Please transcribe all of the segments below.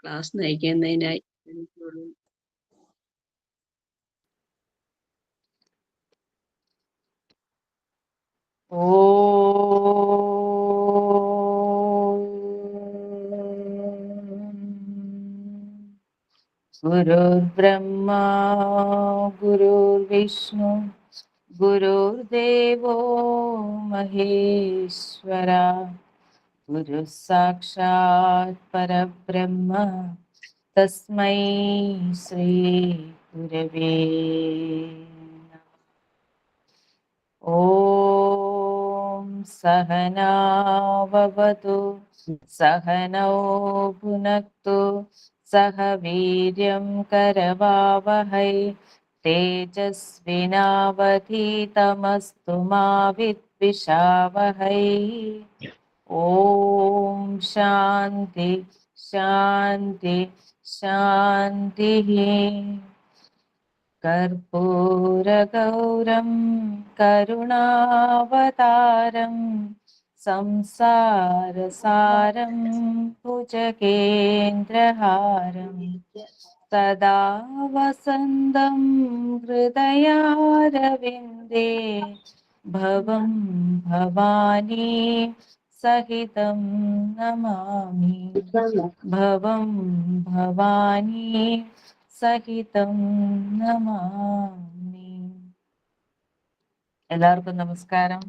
Class നയിക്കുന്നതിനായി ക്ഷണിച്ചുകൊള്ളുന്നു. ഗുരുർബ്രഹ്മാ ഗുരുർവിഷ്ണു ഗുരുർദേവോ Maheshwara ഗുരു സാക്ഷാത് പരബ്രഹ്മ തസ്മൈ ശ്രീ ഗുരവേ നമഃ. ഓം സഹനാ ഭവതു സഹനൗ ഭുനക്തു സഹ വീര്യം കരവാവഹൈ തേജസ്വിനാവധീതമസ്തു മാ വിദ്വിഷാവഹൈ. ഓം ശാന്തി ശാന്തി ശാന്തി. കർപ്പൂരഗൗരം കരുണാവതാരം സംസാരസാരം ഭുജഗേന്ദ്രഹാരം സദാ വസന്തം ഹൃദയാരവിന്ദേ ഭവം ഭവാനി സഹിതം നമാമി. ഭവം ഭവാനി സഹിതം നമാമി. എല്ലാവർക്കും നമസ്കാരം.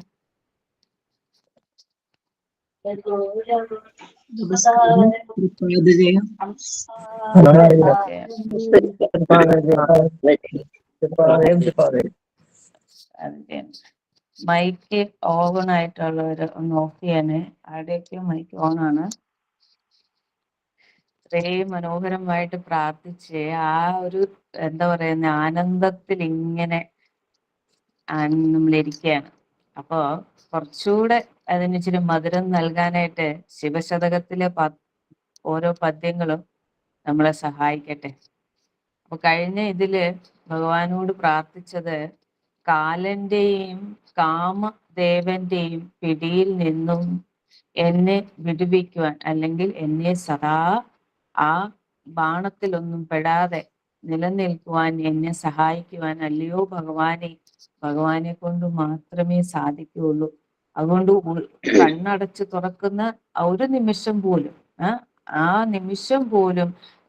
മൈക്ക് ഓൺ ആയിട്ടുള്ളവര് ഒന്ന് ഓഫ് ചെയ്യാന്. ആരുടെയൊക്കെ മൈക്ക് ഓൺ ആണ്. ഇത്രയും മനോഹരമായിട്ട് പ്രാർത്ഥിച്ച് ആ ഒരു എന്താ പറയുന്ന ആനന്ദത്തിൽ ഇങ്ങനെ നമ്മളിരിക്കുകയാണ്. അപ്പോ കുറച്ചുകൂടെ അതിന് ഇച്ചിരി മധുരം നൽകാനായിട്ട് ശിവശതകത്തിലെ ഓരോ പദ്യങ്ങളും നമ്മളെ സഹായിക്കട്ടെ. അപ്പൊ കഴിഞ്ഞ ഇതില് ഭഗവാനോട് പ്രാർത്ഥിച്ചത് കാലന്റെയും കാമദേവന്റെയും പിടിയിൽ നിന്നും എന്നെ വിടുവിക്കുവാൻ, അല്ലെങ്കിൽ എന്നെ സദാ ആ ബാണത്തിലൊന്നും പെടാതെ നിലനിൽക്കുവാൻ എന്നെ സഹായിക്കുവാൻ അല്ലയോ ഭഗവാനെ, ഭഗവാനെ കൊണ്ട് മാത്രമേ സാധിക്കുകയുള്ളൂ. അതുകൊണ്ട് കണ്ണടച്ച് തുറക്കുന്ന ഒരു നിമിഷം പോലും ആ നിമിഷം പോലും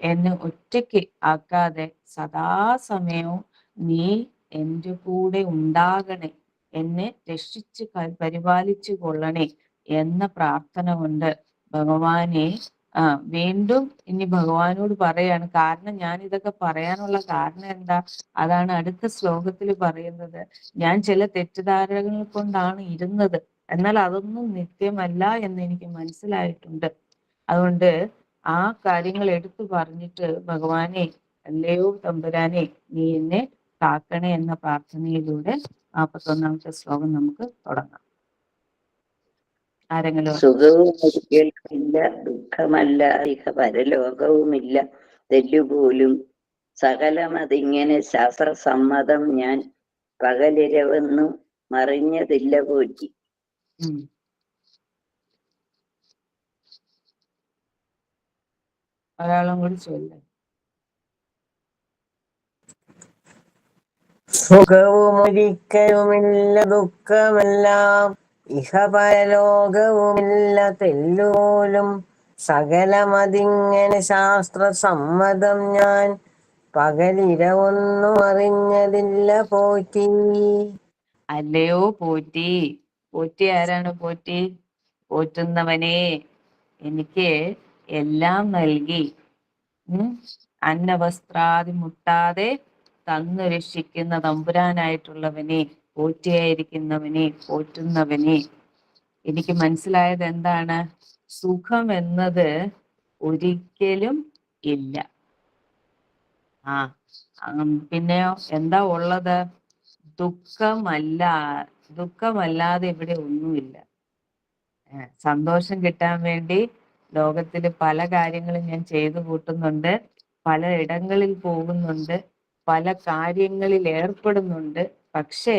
എന്നെ ഒറ്റയ്ക്ക് ആക്കാതെ സദാസമയവും നീ എൻ്റെ കൂടെ ഉണ്ടാകണേ, എന്നെ രക്ഷിച്ച് പരിപാലിച്ചു കൊള്ളണേ എന്ന പ്രാർത്ഥന കൊണ്ട് ഭഗവാനെ വീണ്ടും ഇനി ഭഗവാനോട് പറയാണ്. കാരണം ഞാൻ ഇതൊക്കെ പറയാനുള്ള കാരണം എന്താ? അതാണ് അടുത്ത ശ്ലോകത്തിൽ പറയുന്നത്. ഞാൻ ചില തെറ്റിദ്ധാരണകൾ കൊണ്ടാണ് ഇരുന്നത്, എന്നാൽ അതൊന്നും നിത്യമല്ല എന്ന് എനിക്ക് മനസ്സിലായിട്ടുണ്ട്. അതുകൊണ്ട് ആ കാര്യങ്ങൾ എടുത്തു പറഞ്ഞിട്ട് ഭഗവാനെ, അല്ലയോ തമ്പുരാനെ, നീ എന്നെ കാക്കണേ എന്ന പ്രാർത്ഥനയിലൂടെ 41ാമത്തെ ശ്ലോകം നമുക്ക് തുടങ്ങാം. ആരെങ്കിലും? സുഖവും ഒരിക്കലുമില്ല, ദുഃഖമല്ല ഇഹ പരലോകവുമില്ല, തെല്ലുപോലും സകലമതിങ്ങനെ ശാസ്ത്രസമ്മതം, ഞാൻ പകലിരവെന്നു മറിഞ്ഞതില്ല പോറ്റി. ഒരാളും കൂടി ചൊല്ല്. സുഖവുമൊരിക്കലുമില്ല, ദുഃഖമെല്ലാം ഇഹ പരലോകവുമില്ല, തെല്ലുപോലും സകലമതിങ്ങനെ ശാസ്ത്രസമ്മതം, ഞാൻ പകലിരവൊന്നും അറിഞ്ഞതില്ല പോറ്റി. അല്ലയോ പോറ്റി. പോറ്റി ആരാണ്? പോറ്റി പോറ്റുന്നവനെ, എനിക്ക് എല്ലാം നൽകി അന്നവസ്ത്രാദി മുട്ടാതെ തന്നു രക്ഷിക്കുന്ന തമ്പുരാനായിട്ടുള്ളവനെ, പോറ്റിയായിരിക്കുന്നവനെ, പോറ്റുന്നവനെ. എനിക്ക് മനസ്സിലായത് എന്താണ്? സുഖം എന്നത് ഒരിക്കലും ഇല്ല. പിന്നെയോ എന്താ ഉള്ളത്? ദുഃഖമല്ലാതെ ഇവിടെ ഒന്നുമില്ല. സന്തോഷം കിട്ടാൻ വേണ്ടി ലോകത്തിൽ പല കാര്യങ്ങളും ഞാൻ ചെയ്തു കൂട്ടുന്നുണ്ട്, പല ഇടങ്ങളിൽ പോകുന്നുണ്ട്, പല കാര്യങ്ങളിൽ ഏർപ്പെടുന്നുണ്ട്. പക്ഷേ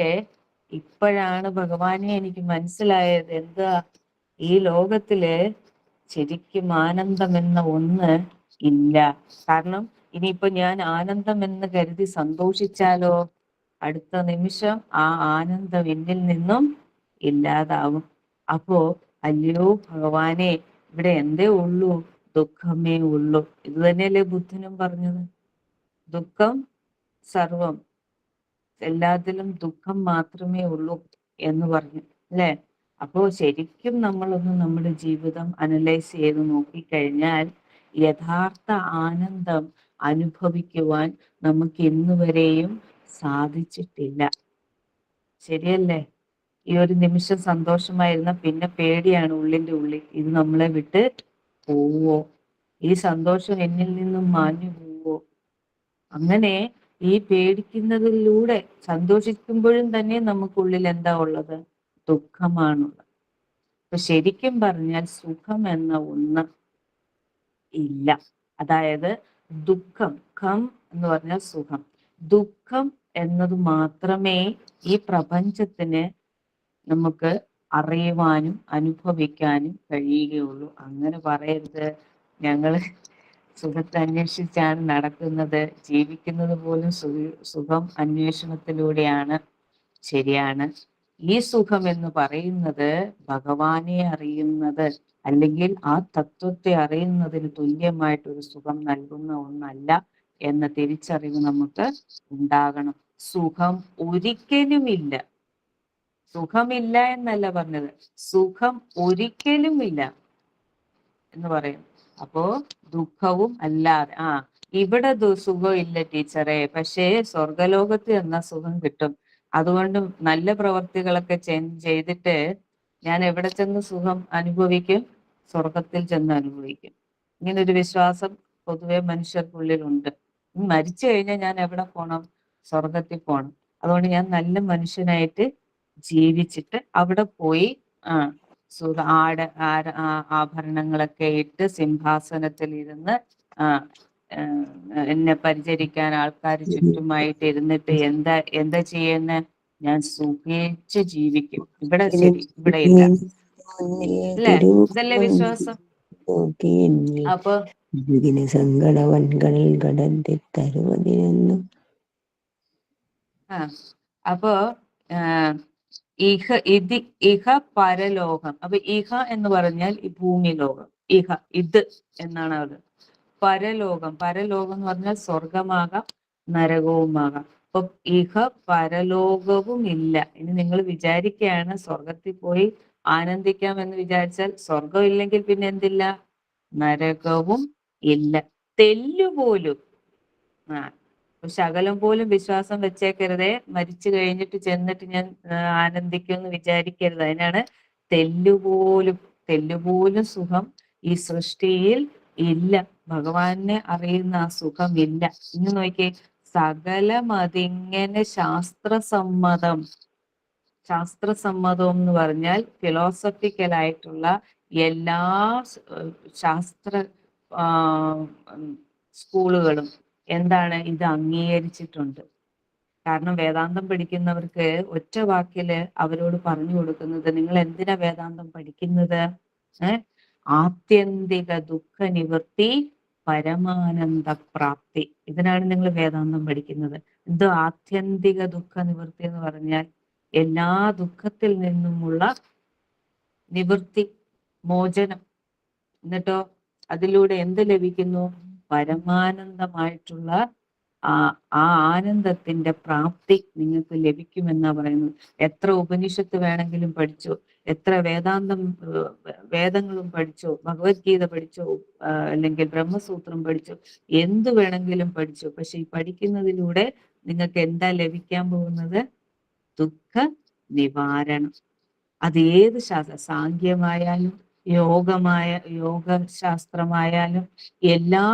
ഇപ്പോഴാണ് ഭഗവാനെ എനിക്ക് മനസ്സിലായത്, എന്താ ഈ ലോകത്തില് ശരിക്കും ആനന്ദം എന്ന ഒന്ന് ഇല്ല. കാരണം ഇനിയിപ്പോ ഞാൻ ആനന്ദം എന്ന് കരുതി സന്തോഷിച്ചാലോ അടുത്ത നിമിഷം ആ ആനന്ദം എന്നിൽ നിന്നും ഇല്ലാതാവും. അപ്പോ അല്ലയോ ഭഗവാനെ, ഇവിടെ എന്തേ ഉള്ളൂ? ദുഃഖമേ ഉള്ളൂ. ഇത് തന്നെയല്ലേ ബുദ്ധനും പറഞ്ഞത്? ദുഃഖം സർവം, എല്ലാത്തിലും ദുഃഖം മാത്രമേ ഉള്ളൂ എന്ന് പറഞ്ഞു അല്ലെ? അപ്പോ ശരിക്കും നമ്മളൊന്ന് നമ്മുടെ ജീവിതം അനലൈസ് ചെയ്ത് നോക്കിക്കഴിഞ്ഞാൽ യഥാർത്ഥ ആനന്ദം അനുഭവിക്കുവാൻ നമുക്ക് ഇന്ന് വരെയും സാധിച്ചിട്ടില്ല. ശരിയല്ലേ? ഈ ഒരു നിമിഷം സന്തോഷമായിരുന്ന പിന്നെ പേടിയാണ് ഉള്ളിന്റെ ഉള്ളിൽ, ഇത് നമ്മളെ വിട്ട് പോവോ, ഈ സന്തോഷം എന്നിൽ നിന്നും മാഞ്ഞു പോവോ? അങ്ങനെ ഈ പേടിക്കുന്നതിലൂടെ സന്തോഷിക്കുമ്പോഴും തന്നെ നമുക്കുള്ളിൽ എന്താ ഉള്ളത്? ദുഃഖമാണുള്ളത്. അപ്പൊ ശരിക്കും പറഞ്ഞാൽ സുഖം എന്ന ഒന്ന് ഇല്ല. അതായത് ദുഃഖം, ഖം എന്ന് പറഞ്ഞാൽ സുഖം, ദുഃഖം എന്നത് മാത്രമേ ഈ പ്രപഞ്ചത്തിന് നമുക്ക് അറിയുവാനും അനുഭവിക്കാനും കഴിയുകയുള്ളൂ. അങ്ങനെ പറയരുത്. ഞങ്ങള് സുഖത്തെ അന്വേഷിച്ചാണ് നടക്കുന്നത്, ജീവിക്കുന്നത് പോലും സുഖം അന്വേഷണത്തിലൂടെയാണ്. ശരിയാണ്. ഈ സുഖം എന്ന് പറയുന്നത് ഭഗവാനെ അറിയുന്നത് അല്ലെങ്കിൽ ആ തത്വത്തെ അറിയുന്നതിന് തുല്യമായിട്ടൊരു സുഖം നൽകുന്ന ഒന്നല്ല എന്ന തിരിച്ചറിവ് നമുക്ക് ഉണ്ടാകണം. സുഖം ഒരിക്കലുമില്ല. സുഖമില്ല എന്നല്ല പറഞ്ഞത്, സുഖം ഒരിക്കലുമില്ല എന്ന് പറയുന്നു. അപ്പോ ദുഃഖവും അല്ലാതെ ഇവിടെ സുഖം ഇല്ല ടീച്ചറെ, പക്ഷേ സ്വർഗലോകത്ത് എന്ന സുഖം കിട്ടും. അതുകൊണ്ട് നല്ല പ്രവർത്തികളൊക്കെ ചെയ്തിട്ട് ഞാൻ എവിടെ ചെന്ന് സുഖം അനുഭവിക്കും? സ്വർഗത്തിൽ ചെന്ന് അനുഭവിക്കും. ഇങ്ങനൊരു വിശ്വാസം പൊതുവെ മനുഷ്യർക്കുള്ളിലുണ്ട്. മരിച്ചു കഴിഞ്ഞാൽ ഞാൻ എവിടെ പോണം? സ്വർഗത്തിൽ പോണം. അതുകൊണ്ട് ഞാൻ നല്ല മനുഷ്യനായിട്ട് ജീവിച്ചിട്ട് അവിടെ പോയി ആഭരണങ്ങളൊക്കെ ഇട്ട് സിംഹാസനത്തിൽ ഇരുന്ന് എന്നെ പരിചരിക്കാൻ ആൾക്കാർ ചുറ്റുമായിട്ട് ഇരുന്നിട്ട് എന്താ ചെയ്യുന്ന? ഞാൻ സുഖിച്ച് ജീവിക്കും. ഇവിടെ ശരി, ഇവിടെ ഇല്ല അല്ലേ? ഇതല്ലേ വിശ്വാസം? അപ്പൊ സങ്കടവൻകൾ കടന്തി തരുവതിനൊന്നും അപ്പോ ഇഹ പരലോകം. അപ്പൊ ഇഹ എന്ന് പറഞ്ഞാൽ ഈ ഭൂമി ലോകം, ഇഹ ഇത് എന്നാണ് അത്. പരലോകം, പരലോകം എന്ന് പറഞ്ഞാൽ സ്വർഗമാകാം നരകവുമാകാം. അപ്പൊ ഇഹ പരലോകവും ഇല്ല. ഇനി നിങ്ങൾ വിചാരിക്കുകയാണ് സ്വർഗത്തിൽ പോയി ആനന്ദിക്കാം എന്ന് വിചാരിച്ചാൽ, സ്വർഗം ഇല്ലെങ്കിൽ പിന്നെ എന്തില്ല? നരകവും ഇല്ല. തെല്ലുപോലും ശകലം പോലും വിശ്വാസം വെച്ചേക്കരുതേ. മരിച്ചു കഴിഞ്ഞിട്ട് ചെന്നിട്ട് ഞാൻ ആനന്ദിക്കും എന്ന് വിചാരിക്കരുത്. അതിനാണ് തെല്ലുപോലും സുഖം ഈ സൃഷ്ടിയിൽ ഇല്ല. ഭഗവാനെ അറിയുന്ന ആ സുഖം ഇല്ല. ഇന്ന് നോക്കിയേ, സകലം അതിങ്ങനെ ശാസ്ത്രസമ്മതം എന്ന് പറഞ്ഞാൽ ഫിലോസഫിക്കലായിട്ടുള്ള എല്ലാ ശാസ്ത്ര സ്കൂളുകളും എന്താണ് ഇത് അംഗീകരിച്ചിട്ടുണ്ട്. കാരണം വേദാന്തം പഠിക്കുന്നവർക്ക് ഒറ്റ വാക്കില് അവരോട് പറഞ്ഞു കൊടുക്കുന്നത്, നിങ്ങൾ എന്തിനാ വേദാന്തം പഠിക്കുന്നത്? ആത്യന്തിക ദുഃഖ നിവൃത്തി പരമാനന്ദ പ്രാപ്തി. ഇതിനാണ് നിങ്ങൾ വേദാന്തം പഠിക്കുന്നത്. എന്തോ ആത്യന്തിക ദുഃഖ നിവൃത്തി എന്ന് പറഞ്ഞാൽ എല്ലാ ദുഃഖത്തിൽ നിന്നുമുള്ള നിവൃത്തി, മോചനം. എന്നിട്ടോ അതിലൂടെ എന്ത് ലഭിക്കുന്നു? പരമാനന്ദമായിട്ടുള്ള ആ ആനന്ദത്തിന്റെ പ്രാപ്തി നിങ്ങൾക്ക് ലഭിക്കുമെന്നാ പറയുന്നത്. എത്ര ഉപനിഷത്ത് വേണമെങ്കിലും പഠിച്ചോ, എത്ര വേദങ്ങളും പഠിച്ചോ, ഭഗവത്ഗീത പഠിച്ചോ, അല്ലെങ്കിൽ ബ്രഹ്മസൂത്രം പഠിച്ചോ, എന്ത് വേണമെങ്കിലും പഠിച്ചോ, പക്ഷെ ഈ പഠിക്കുന്നതിലൂടെ നിങ്ങൾക്ക് എന്താ ലഭിക്കാൻ പോകുന്നത്? ദുഃഖ നിവാരണം. അത് ഏത് സാങ്ക്യമായാലും യോഗശാസ്ത്രമായാലും എല്ലാ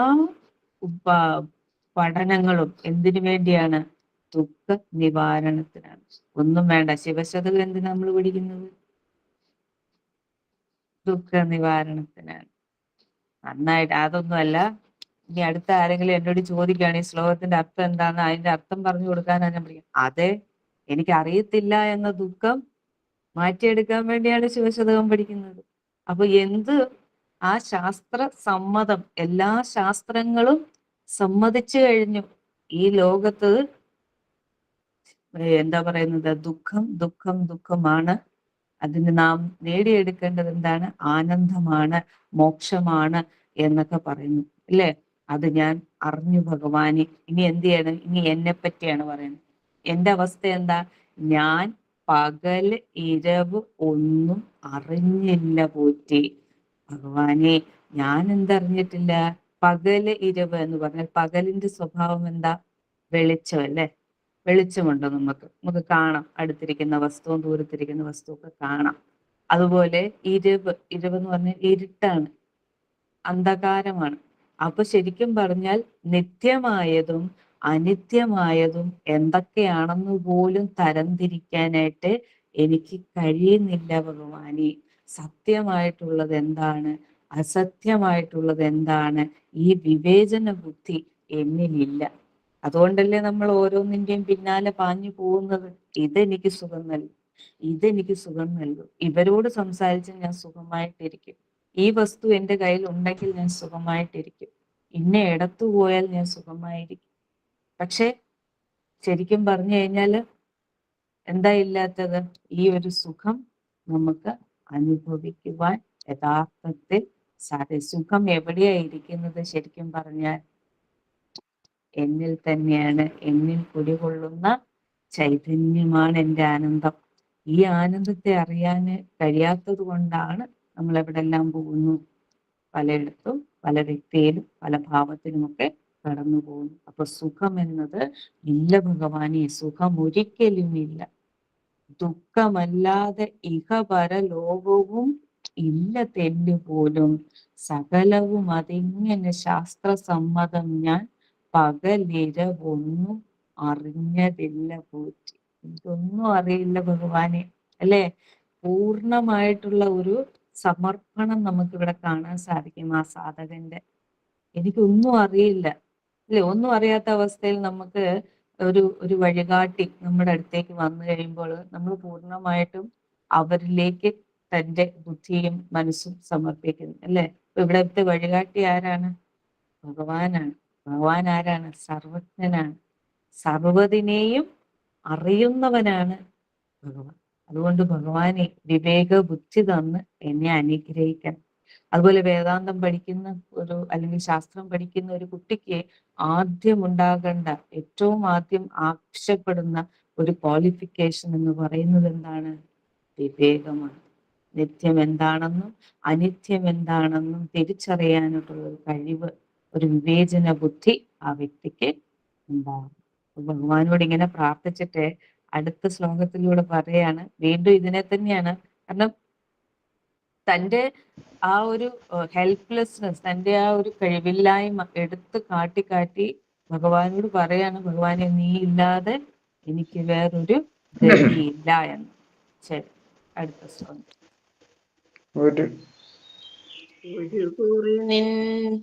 പഠനങ്ങളും എന്തിനു വേണ്ടിയാണ്? ദുഃഖ നിവാരണത്തിനാണ്. ഒന്നും വേണ്ട, ശിവശതകം എന്തിനാ നമ്മൾ പഠിക്കുന്നത്? ദുഃഖ നിവാരണത്തിനാണ്. നന്നായിട്ട്. അതൊന്നുമല്ല, ഇനി അടുത്ത ആരെങ്കിലും എന്നോട് ചോദിക്കുകയാണ് ഈ ശ്ലോകത്തിന്റെ അർത്ഥം എന്താന്ന്, അതിന്റെ അർത്ഥം പറഞ്ഞു കൊടുക്കാനാണ് ഞാൻ പഠിക്കുന്നത്. അതെ, എനിക്ക് അറിയത്തില്ല എന്ന ദുഃഖം മാറ്റിയെടുക്കാൻ വേണ്ടിയാണ് ശിവശതകം പഠിക്കുന്നത്. അപ്പൊ എന്ത് ആ ശാസ്ത്ര സമ്മതം, എല്ലാ ശാസ്ത്രങ്ങളും സമ്മതിച്ചു കഴിഞ്ഞു. ഈ ലോകത്ത് എന്താ പറയുന്നത്, ദുഃഖം ദുഃഖം ദുഃഖമാണ്. അതിന് നാം നേടിയെടുക്കേണ്ടത് എന്താണ്? ആനന്ദമാണ്, മോക്ഷമാണ് എന്നൊക്കെ പറയുന്നു അല്ലേ? അത് ഞാൻ അറിഞ്ഞു ഭഗവാനെ. ഇനി എന്ത് ചെയ്യണം? ഇനി എന്നെ പറ്റിയാണ് പറയുന്നത്. എന്റെ അവസ്ഥ എന്താ? ഞാൻ പകല് ഇരവ് ഒന്നും അറിഞ്ഞില്ല പോറ്റി. ഭഗവാനെ, ഞാൻ എന്തറിഞ്ഞിട്ടില്ല? പകല് ഇരവ് എന്ന് പറഞ്ഞാൽ പകലിന്റെ സ്വഭാവം എന്താ? വെളിച്ചം അല്ലേ? വെളിച്ചമുണ്ട് നമുക്ക്, നമുക്ക് കാണാം. അടുത്തിരിക്കുന്ന വസ്തുവും ദൂരത്തിരിക്കുന്ന വസ്തുവും ഒക്കെ കാണാം. അതുപോലെ ഇരവ്, ഇരവ് എന്ന് പറഞ്ഞാൽ ഇരുട്ടാണ്, അന്ധകാരമാണ്. അപ്പൊ ശരിക്കും പറഞ്ഞാൽ നിത്യമായതും അനിത്യമായതും എന്തൊക്കെയാണെന്ന് പോലും തരംതിരിക്കാനായിട്ട് എനിക്ക് കഴിയുന്നില്ല ഭഗവാനെ. സത്യമായിട്ടുള്ളത് എന്താണ്, അസത്യമായിട്ടുള്ളത് എന്താണ്, ഈ വിവേചന ബുദ്ധി എന്നിലില്ല. അതുകൊണ്ടല്ലേ നമ്മൾ ഓരോന്നിന്റെയും പിന്നാലെ പാഞ്ഞു പോകുന്നത്. ഇതെനിക്ക് സുഖം നൽകും, ഇതെനിക്ക് സുഖം നൽകും, ഇവരോട് സംസാരിച്ച് ഞാൻ സുഖമായിട്ടിരിക്കും, ഈ വസ്തു എൻ്റെ കയ്യിൽ ഉണ്ടെങ്കിൽ ഞാൻ സുഖമായിട്ടിരിക്കും, ഇന്ന ഇടത്തു പോയാൽ ഞാൻ സുഖമായിരിക്കും. പക്ഷെ ശരിക്കും പറഞ്ഞു കഴിഞ്ഞാല് എന്താ ഇല്ലാത്തത്? ഈ ഒരു സുഖം നമുക്ക് അനുഭവിക്കുവാൻ യഥാർത്ഥത്തിൽ സുഖം എവിടെയാ ഇരിക്കുന്നത്? ശരിക്കും പറഞ്ഞാൽ എന്നിൽ തന്നെയാണ്. എന്നിൽ കുടികൊള്ളുന്ന ചൈതന്യമാണ് എൻ്റെ ആനന്ദം. ഈ ആനന്ദത്തെ അറിയാൻ കഴിയാത്തത് കൊണ്ടാണ് നമ്മൾ എവിടെല്ലാം പോകുന്നു, പലയിടത്തും പല വ്യക്തിയിലും പല ഭാവത്തിലുമൊക്കെ കടന്നു പോകുന്നു. അപ്പൊ സുഖം എന്നത് ഇല്ല ഭഗവാനെ, സുഖം ഒരിക്കലും ഇല്ല. ദുഃഖമല്ലാതെ ഇഹപര ലോകവും ഇല്ല തെല്ലുപോലും. സകലവും അതിങ്ങനെ ശാസ്ത്രസമ്മതം ഞാൻ പകലിരവൊന്നും അറിഞ്ഞതില്ല പോറ്റി. എനിക്കൊന്നും അറിയില്ല ഭഗവാനെ, അല്ലെ? പൂർണ്ണമായിട്ടുള്ള ഒരു സമർപ്പണം നമുക്കിവിടെ കാണാൻ സാധിക്കും ആ സാധകന്റെ. എനിക്കൊന്നും അറിയില്ല, അല്ലെ? ഒന്നും അറിയാത്ത അവസ്ഥയിൽ നമുക്ക് ഒരു വഴികാട്ടി നമ്മുടെ അടുത്തേക്ക് വന്നു കഴിയുമ്പോൾ നമ്മൾ പൂർണ്ണമായിട്ടും അവരിലേക്ക് തന്റെ ബുദ്ധിയും മനസ്സും സമർപ്പിക്കുന്നു, അല്ലെ? ഇവിടുത്തെ വഴികാട്ടി ആരാണ്? ഭഗവാനാണ്. ഭഗവാൻ ആരാണ്? സർവജ്ഞനാണ്, സർവ്വതിനെയും അറിയുന്നവനാണ് ഭഗവാൻ. അതുകൊണ്ട് ഭഗവാനെ വിവേക ബുദ്ധി തന്ന് എന്നെ അനുഗ്രഹിക്കണം. അതുപോലെ വേദാന്തം പഠിക്കുന്ന അല്ലെങ്കിൽ ശാസ്ത്രം പഠിക്കുന്ന ഒരു കുട്ടിക്ക് ആദ്യം ഉണ്ടാകേണ്ട, ഏറ്റവും ആദ്യം ആവശ്യപ്പെടുന്ന ഒരു ക്വാളിഫിക്കേഷൻ എന്ന് പറയുന്നത് എന്താണ്? വിവേകമാണ്. നിത്യം എന്താണെന്നും അനിത്യം എന്താണെന്നും തിരിച്ചറിയാനുള്ള ഒരു കഴിവ്, ഒരു വിവേചന ബുദ്ധി ആ വ്യക്തിക്ക് ഉണ്ടാകും. ഭഗവാനോട് ഇങ്ങനെ പ്രാർത്ഥിച്ചിട്ട് അടുത്ത ശ്ലോകത്തിലൂടെ പറയാണ്, വീണ്ടും ഇതിനെ തന്നെയാണ്. കാരണം തൻ്റെ ആ ഒരു ഹെൽപ്ലെസ്നെസ്, തൻ്റെ ആ ഒരു കഴിവില്ലായ്മ എടുത്ത് കാട്ടി കാട്ടി ഭഗവാനോട് പറയാണ്, ഭഗവാനെ നീ ഇല്ലാതെ എനിക്ക് വേറൊരു ഗതിയില്ല എന്ന്. ശരി, അടുത്ത ശ്ലോകം. ഒരു കുറി നിൻ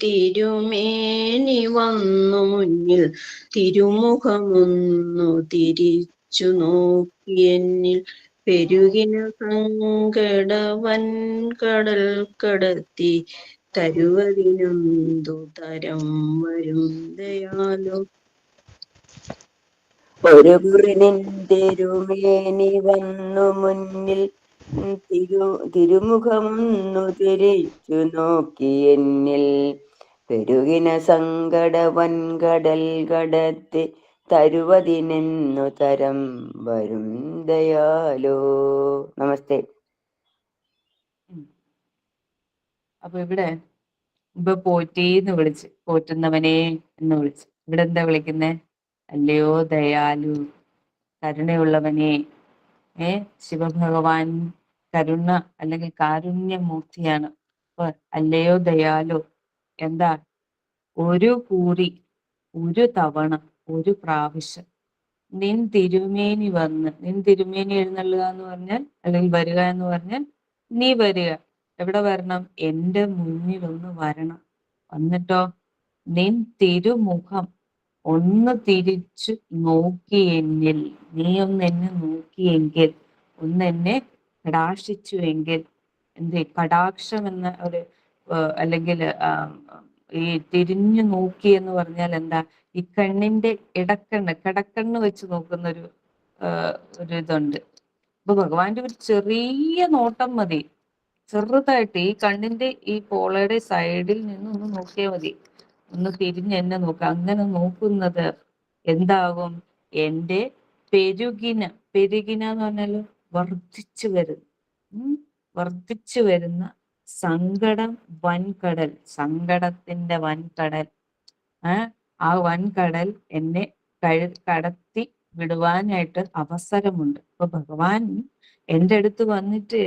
തിരുമേനി വന്നു മുന്നിൽ, തിരുമുഖമൊന്നു തിരിച്ചു നോക്കിയെന്നിൽ, പെരുകിന സങ്കടവൻ കടൽ കടത്തി തരുവതിനെന്തു തരം വരും ദയാലോ. ഒരു കുറി നിന്തിരുമേനി വന്നു മുന്നിൽ, തിരുമുഖമൊന്നു തിരിച്ചു നോക്കി എന്നിൽ, പെരുകിന സങ്കട വൻകടൽ കടത്തി തരുവതിനെന്നു തരം വരും ദയാലോ. നമസ്തേ. അപ്പൊ ഇവിടെ ഇപ്പൊ പോറ്റീന്ന് വിളിച്ച്, പോറ്റുന്നവനെ എന്ന് വിളിച്ച്. ഇവിടെ എന്താ വിളിക്കുന്നേ? അല്ലയോ ദയാലു, കരുണയുള്ളവനെ. ശിവഭഗവാൻ കരുണ അല്ലെങ്കിൽ കാരുണ്യമൂർത്തിയാണ്. അപ്പൊ അല്ലയോ ദയാലു, എന്താ? ഒരു കൂറി, ഒരു തവണ, ഒരു പ്രാവശ്യം നിൻ തിരുമേനി വന്ന്, നിൻ തിരുമേനി എഴുന്നള്ളുക എന്ന് പറഞ്ഞാൽ, അല്ലെങ്കിൽ വരിക എന്ന് പറഞ്ഞാൽ നീ വരിക. എവിടെ വരണം? എൻ്റെ മുന്നിൽ ഒന്ന് വരണം. വന്നിട്ടോ നിൻ തിരുമുഖം ഒന്ന് തിരിച്ചു നോക്കി എന്നിൽ, നീ ഒന്ന് എന്നെ നോക്കിയെങ്കിൽ, ഒന്ന് എന്നെ കടാക്ഷിച്ചുവെങ്കിൽ. എന്ത് കടാക്ഷം എന്ന ഒരു അല്ലെങ്കിൽ ഈ തിരിഞ്ഞു നോക്കി എന്ന് പറഞ്ഞാൽ എന്താ, ഈ കണ്ണിന്റെ ഇടക്കണ്ണ് കിടക്കണ്ണ് വെച്ച് നോക്കുന്ന ഒരു ഇതുണ്ട്. അപ്പൊ ഭഗവാന്റെ ഒരു ചെറിയ നോട്ടം മതി, ചെറുതായിട്ട് ഈ കണ്ണിന്റെ ഈ പോളയുടെ സൈഡിൽ നിന്ന് ഒന്ന് നോക്കിയാൽ മതി, ഒന്ന് തിരിഞ്ഞ് എന്നെ നോക്കുക. അങ്ങനെ നോക്കുന്നത് എന്താകും, എന്റെ പെരുകിന എന്ന് പറഞ്ഞാല് വർദ്ധിച്ചു വരുന്നു, വർദ്ധിച്ചു വരുന്ന സങ്കടം വൻകടൽ, സങ്കടത്തിന്റെ വൻകടൽ, ആ വൻകടൽ എന്നെ കടത്തി വിടുവാനായിട്ട് അവസരമുണ്ട്. അപ്പൊ ഭഗവാൻ എൻ്റെ അടുത്ത് വന്നിട്ട്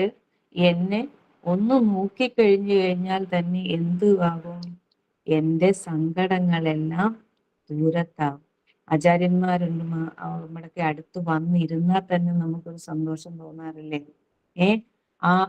എന്നെ ഒന്ന് നോക്കിക്കഴിഞ്ഞു കഴിഞ്ഞാൽ തന്നെ എന്ത് ആകും, എൻ്റെ സങ്കടങ്ങളെല്ലാം ദൂരത്താകും. ആചാര്യന്മാരുണ്ട് നമ്മുടെയൊക്കെ അടുത്ത് വന്നിരുന്നാൽ തന്നെ നമുക്കൊരു സന്തോഷം തോന്നാറില്ലേ?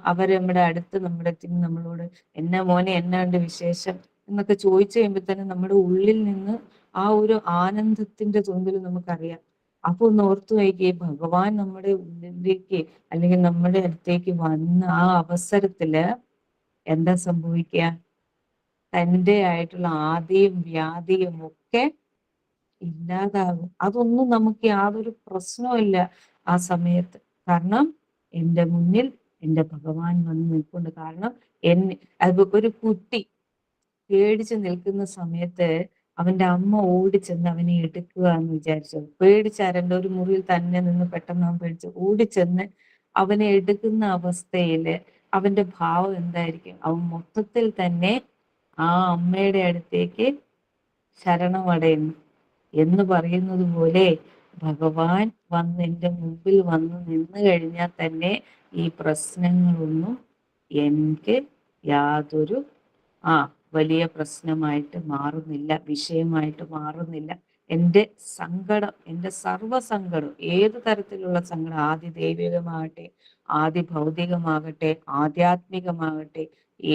അവര് നമ്മുടെ അടുത്ത് നമ്മളോട് എന്നാ മോനെ എന്നാണ്ട് വിശേഷം എന്നൊക്കെ ചോദിച്ചു കഴിയുമ്പോൾ തന്നെ നമ്മുടെ ഉള്ളിൽ നിന്ന് ആ ഒരു ആനന്ദത്തിന്റെ തുമ്പിൽ നമുക്കറിയാം. അപ്പൊ ഒന്ന് ഓർത്തു നോക്കിയേ, ഭഗവാൻ നമ്മുടെ ഉള്ളിലേക്ക് അല്ലെങ്കിൽ നമ്മുടെ അടുത്തേക്ക് വന്ന ആ അവസരത്തില് എന്താ സംഭവിക്കുക, തൻ്റെ ആയിട്ടുള്ള ആദിയും വ്യാധിയും ഒക്കെ ഇല്ലാതാകും. അതൊന്നും നമുക്ക് യാതൊരു പ്രശ്നവുമില്ല ആ സമയത്ത്. കാരണം എൻ്റെ മുന്നിൽ എൻ്റെ ഭഗവാൻ വന്ന് നിൽപ്പുണ്ട്. കാരണം അത് ഒരു കുട്ടി പേടിച്ച് നിൽക്കുന്ന സമയത്ത് അവന്റെ അമ്മ ഓടിച്ചെന്ന് അവനെ എടുക്കുക എന്ന് വിചാരിച്ചത്. പേടിച്ചാരൻ്റെ ഒരു മുറിയിൽ തന്നെ നിന്ന് പെട്ടെന്ന് അവൻ പേടിച്ച് ഓടിച്ചെന്ന് അവനെ എടുക്കുന്ന അവസ്ഥയില് അവന്റെ ഭാവം എന്തായിരിക്കും? അവൻ മൊത്തത്തിൽ തന്നെ ആ അമ്മയുടെ അടുത്തേക്ക് ശരണമടയുന്നു എന്ന് പറയുന്നത് പോലെ ഭഗവാൻ വന്ന് എൻ്റെ മുമ്പിൽ വന്ന് നിന്ന് കഴിഞ്ഞാൽ തന്നെ ഈ പ്രശ്നങ്ങളൊന്നും എനിക്ക് യാതൊരു വലിയ പ്രശ്നമായിട്ട് മാറുന്നില്ല, വിഷയമായിട്ട് മാറുന്നില്ല. എൻ്റെ സങ്കടം, എൻ്റെ സർവ്വസങ്കടം, ഏത് തരത്തിലുള്ള സങ്കടം, ആദി ദൈവികമാകട്ടെ, ആദി ഭൗതികമാകട്ടെ, ആധ്യാത്മികമാകട്ടെ,